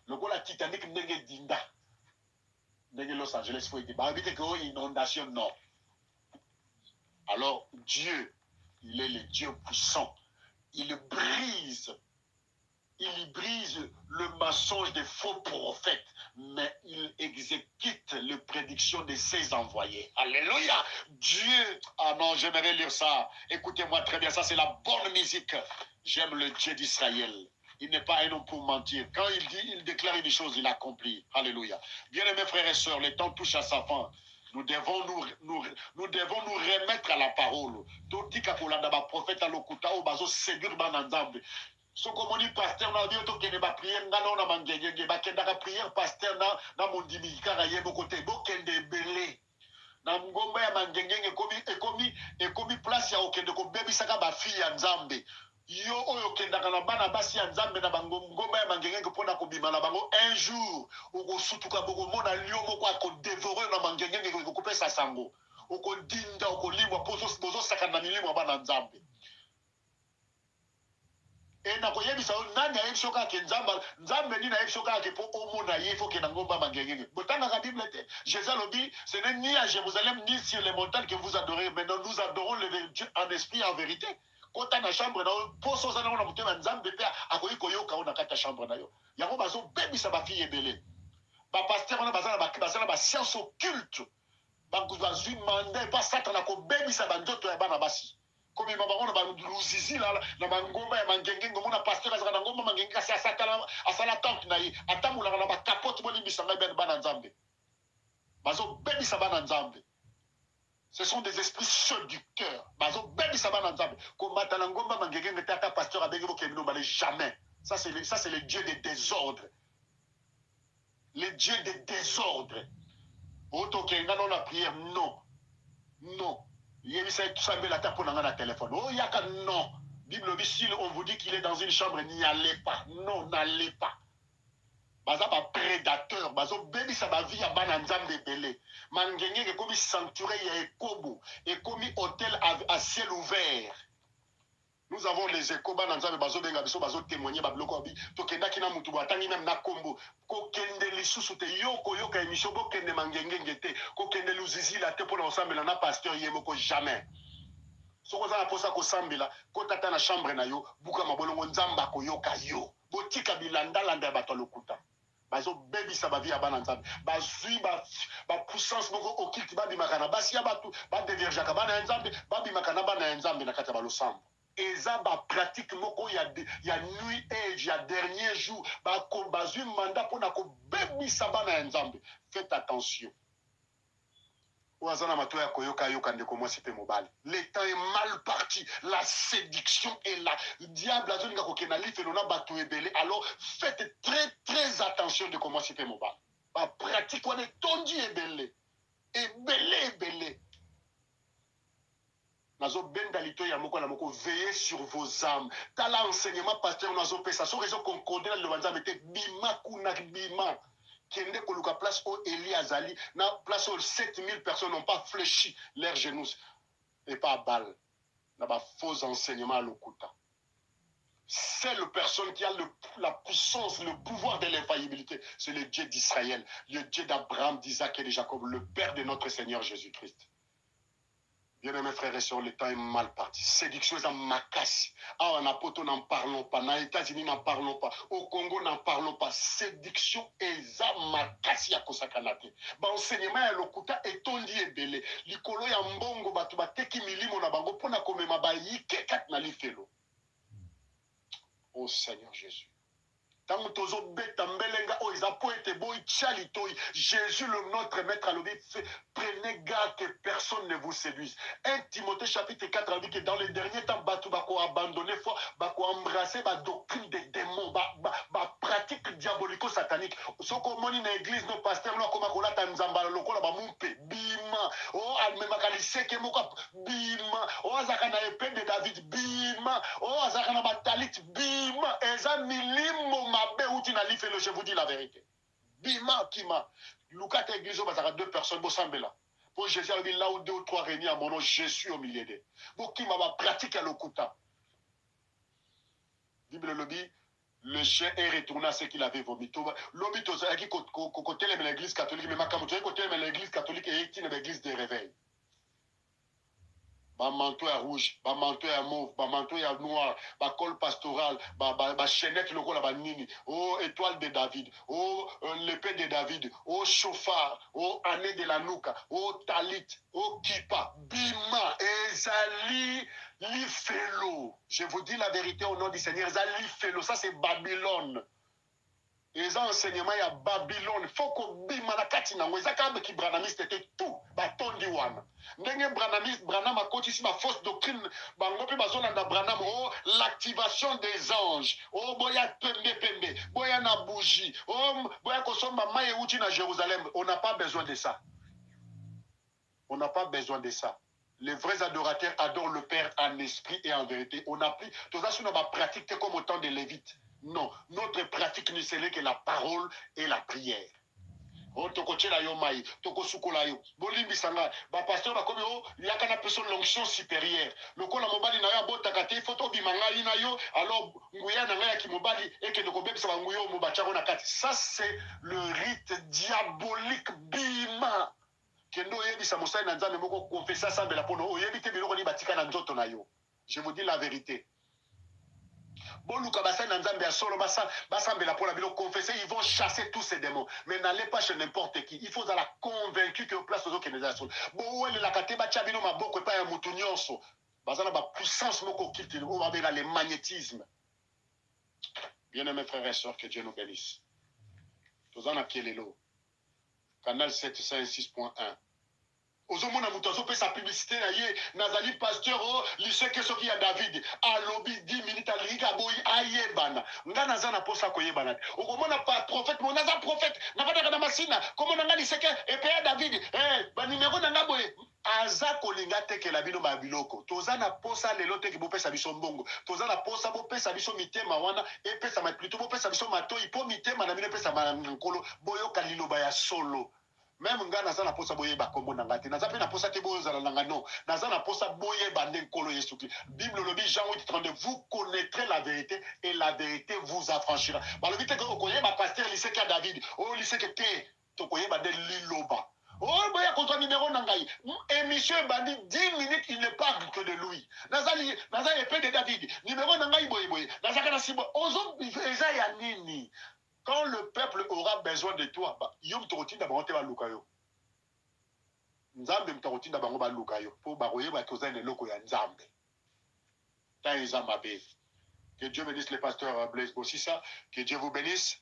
Le gars la Titanic n'est dinda. N'est Los Angeles, faut dire. Bah, évitez que inondation, non. Alors, Dieu, il est le Dieu puissant. Il brise le mensonge des faux prophètes, mais il exécute les prédictions de ses envoyés. Alléluia! Dieu, ah non, j'aimerais lire ça. Écoutez-moi très bien, ça c'est la bonne musique. J'aime le Dieu d'Israël. Il n'est pas un homme pour mentir. Quand il dit, il déclare une chose, il accomplit. Alléluia. Bien-aimés frères et sœurs, le temps touche à sa fin. Nous devons nous remettre à la parole. Tout dit qu'à prophète à l'okuta, au bazo séduire bananzambe. So comme on pasteur na bio to kene ba prière ngana na mangenge ba kenda ka prière pasteur na mondimi kaka yebo côté bo kende belé na ngomba ya mangenge ekomi place ya okende ko bebisaka ba fille ya Nzambe yo oyo kenda kana bana basi ya Nzambe na ngomba ya mangenge ko pona ko bima na bango un jour oko sutuka boko mona lion moko ko dévorer na mangenge ko kopesa sango oko dinda oko limwa bozo saka na milimo bana Nzambe. Et na koyebisa nani ayebi soka ke Nzambe ni na yebi soka ke po omona ye faut que na ngomba mangengenge. Botanga ka Bible te. Jésus a dit ce n'est ni à Jérusalem ni sur les montagnes que vous adorez, mais nous adorons le Dieu en esprit et en vérité. Quand na chambre na po soza na na mutema Nzambe pe akoyi koyoka na kata chambre na yo. Yango bazo bebisa ba fille ebele. Ba pasteur na bazana ba science occulte. Ba bazui mandat pas satana ko bebisa ba ndoto ya bana basi. Comme il m'a dit, on a zizi là, na mangomba ya mangenge ngomona pasteur azaka na ngomba mangenge kasi asatala asala tante na yi atamula na ba capote mo libisa ngai ben bana Nzambe bazo bebisa bana Nzambe. Ce sont des esprits séducteurs bazo bebisa bana Nzambe ko matala ngomba mangenge ngeta pasteur abenge bo kemino balé jamais. Ça c'est le Dieu des désordres. Le Dieu des désordres. Auto kenga non la prière non. Non. Il y a tout ça, mais la tape pour la téléphone. Oh, il y a qu'un non. Bible si on vous dit qu'il est dans une chambre, n'y allez pas. Non, n'allez pas. Baza ba prédateur, bazo baby ça va vie à bananzam de belé. Mangenge que comme sanctuaire ya ekobo et comme hôtel à ciel ouvert. Nous avons les échos bananzam bazo benga biso bazo témoigner ba bloko bi to kenda kina mutu batangi même na kombo ko kende lisusu te yoko yoka émission bo kende mangenge ngete ko kende luzizi la te pour ensemble na pasteur yemoko jamais. Soko za na posa ko sambela ko tata na chambre na yo buka mabolongo nzamba ko yoka yo. Botika bilanda landa bato lokuta. Bazo baby ça ba vie abana nzambe. Bazui ba puissance moko okilti ba bimakana basi ya batu ba déverger ka bana nzambe ba bimakana bana nzambe na kata ba losambo. Et ça va pratiquement il y a nuit et il y a dernier jour bah bazui mandat pour na ko baby ça bana nzambe. Faites attention. Le temps est mal parti. La séduction est là. Le diable a dit alors faites très très attention de comment c'était mobile. La pratique, on est tendu et belé. Et belé. Veillez sur vos âmes. T'as l'enseignement pasteur nazo pesa. Sur raison qu'on condamne le vanzam était bima kunak bima. Kende koluka place où Eli Azali, na place où 7000 personnes n'ont pas fléchi leurs genoux et pas à balle. N'a pas faux enseignement à l'okuta. C'est la personne qui a la puissance, le pouvoir de l'infaillibilité. C'est le Dieu d'Israël, le Dieu d'Abraham, d'Isaac et de Jacob, le Père de notre Seigneur Jésus-Christ. Bien-aimés frères et sœurs, le temps est mal parti. Séduction est en macasse. Ah, en Apoto, n'en parlons pas. Dans les États-Unis, n'en parlons pas. Au Congo, n'en parlons pas. Séduction est en macasse. Ya kosakanate. Ba enseignement ya lokuta etondi ebele. Likolo ya mbongo batu bateki milimo na bango pona komema ba yike kat na lifelo. Oh Seigneur Jésus. Tant tozo beta mbelenga o izapo ete boy chalitoi. Jésus le notre maître à l'obé. Prenez garde que personne ne vous séduise. 1 Timothée chapitre 4 a dit que dans les derniers temps, batu bako abandonner foi, bako embrasser ba doctrine des démons, ba pratique diabolico-satanique. Ce qu'on moni na église, nos pasteurs, là, comme akola tanzamba, lokola ba mumpe, bima, oh, almema kaliseke moka, bima, oh, azakana épée de David, bima, oh, azakana batalit, bima, eza milimo mabe outi na lifelo, je vous dis la vérité. Bima, kima. Lucas église, il y a 2 personnes, pour Jésus a dit là où 2 ou 3 réunis à mon nom, je suis au milieu d'eux. Pour qui m'a pratiqué le kuta. Bible le dit, le chien est retourné à ce qu'il avait vomi. L'homme qui côté l'église catholique, mais ma camouflage côté l'église catholique et une église de réveil. Ba manteau à rouge, ba manteau à mauve, ba manteau à noir, ba col pastoral, ba chaînette logo la banini, oh étoile de David, oh l'épée de David, oh chauffard, oh année de la nouka, oh talit, oh kippa, bima, ezali lifelo. Je vous dis la vérité au nom du Seigneur, ezali lifelo, ça c'est Babylone. Les enseignements, il y a Babylone. Il faut qu'on bima na kati na ngweza kabe ki branamiste était tout. Batondi wana. Ndenge branamiste, branam a coach ici ma fausse doctrine. Bangopi bazona na branam. Oh, l'activation des anges. Oh, boya pembe. Boya na bougie. Oh, boya kosomba maye uti na Jérusalem. On n'a pas besoin de ça. On n'a pas besoin de ça. Les vrais adorateurs adorent le Père en esprit et en vérité. On n'a plus. Tout ça, on va pratiquer comme au temps des Lévites. Non, notre pratique ne serait que la parole et la prière. Oh, toko chela yo mai, toko sukola yo. Bolimbi sanga, ba pasteur ba komi o, yaka na personne l'onction supérieure. Lokola mobali na yo bota kate, photo bimanga ina yo, alors nguya na ya ki mobali eke doko bebe sa nguyo mo bachako na kati. Ça c'est le rite diabolique bima. Kendo yebi sa mosai na nzambe moko confesser ça la pono, o yebi te biloko ni batika na nzoto na yo. Je vous dis la vérité. Ils vont chasser tous ces démons. Mais n'allez pas chez n'importe qui. Il faut la convaincre que place aux autres qui les assurent. Puissance, le magnétisme. Bien-aimés frères et sœurs, que Dieu nous bénisse. Canal 706.1. Ozomona mutozo pe sa publicité na ye nazali pasteur o lycée que soki ya David a lobby 10 minutes à liga boy ayebana nga nazana posa koyebana okomona pa prophète mon naza prophète na bana na masina comment nga lycée que et ya David ba numéro na nga boye aza kolinga tekela bino ba biloko tozana posa lelo teki bo pesa biso mbongo tozana posa bo pesa biso mitema wana e pesa ma plutôt bo pesa biso mato ipo mitema na bino pesa mankolo boyo kalilo ba ya solo. Même nga naza na posa boye ba kombo na ngati naza pe na posa te boyo zala nga non naza na posa boye ba nkolo Yesu Christ. Bible le dit Jean 8:32 vous connaîtrez la vérité et la vérité vous affranchira. Ba le dit que okoye ba pasteur lycée ka David o lycée que te to koye ba de liloba. Oh boya contre numéro na ngai émission bandi 10 minutes il ne parle que de lui. Naza épée de David numéro na ngai boye naza kana sibo ozo eza ya nini. Quand le peuple aura besoin de toi, yom toroti da bangote ba lukayo. Nzambe mtoroti da bango ba lukayo. Po baroye ba kozane loko ya nzambe. Ta ezamabe. Que Dieu bénisse les pasteurs Blaise Bossissa, que Dieu vous bénisse.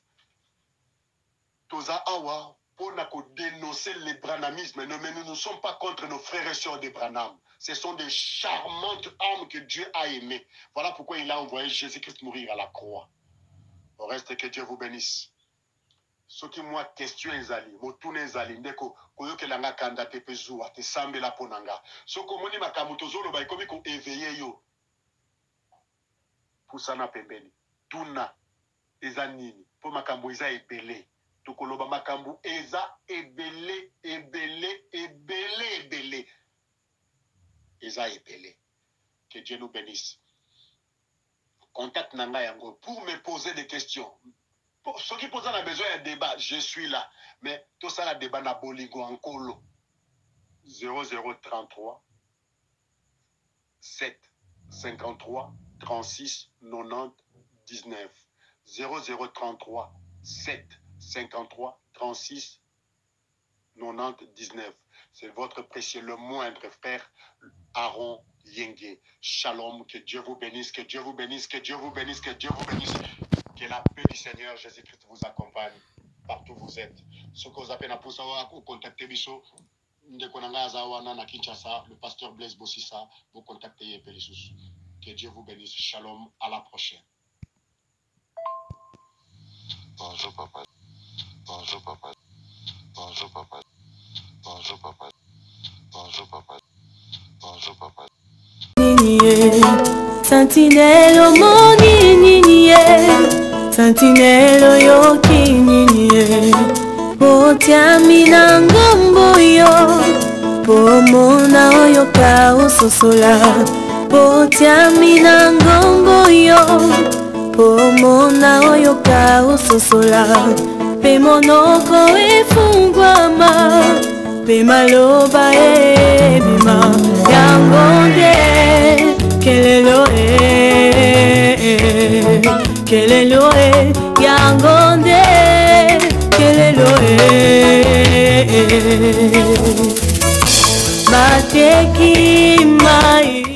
Toza awa pour dénoncer les branamismes, mais nous ne sommes pas contre nos frères et sœurs des Branham. Ce sont des charmantes âmes que Dieu a aimées. Voilà pourquoi il a envoyé Jésus-Christ mourir à la croix. Au reste, que Dieu vous bénisse. Ce qui moi question ezali, motune ezali, ndeko koyoke langa kanda te pezua, te sambe la ponanga. Ce que moni makamuto zolo ba ikomi ko éveiller yo. Pusana pembeni. Tuna eza nini? Po makambo eza ebele. Tokoloba makambo eza ebele. Eza ebele. Que Dieu nous bénisse. Contacte Nanga Yango pour me poser des questions. Pour ceux qui posent un besoin de débat, je suis là. Mais tout ça, le débat na bolingo en colo. 0033 7 53 36 90 19. 0033 7 53 36 90 19. C'est votre précieux, le moindre frère Aaron Yenge. Shalom, que Dieu vous bénisse, que Dieu vous bénisse, que Dieu vous bénisse, que Dieu vous bénisse. Que la paix du Seigneur Jésus-Christ vous accompagne partout où vous êtes. Ce que vous appelez pour savoir, vous contactez Bisso, le pasteur Blaise Bossissa, vous contactez Pélissus. Que Dieu vous bénisse. Shalom, à la prochaine. Bonjour papa. Bonjour papa. Bonjour papa. Bonjour papa. Bonjour papa. Bonjour papa. Sentinelle moni ninie, sentinelle yo kinie, potiami na ngombo yo, pomona oyo ka usosola, potiami na ngombo yo, pomona oyo ka usosola, pe monoko efungwama, pe maloba ebima, yangonde. Kelelo yangonde kelelo bateki mai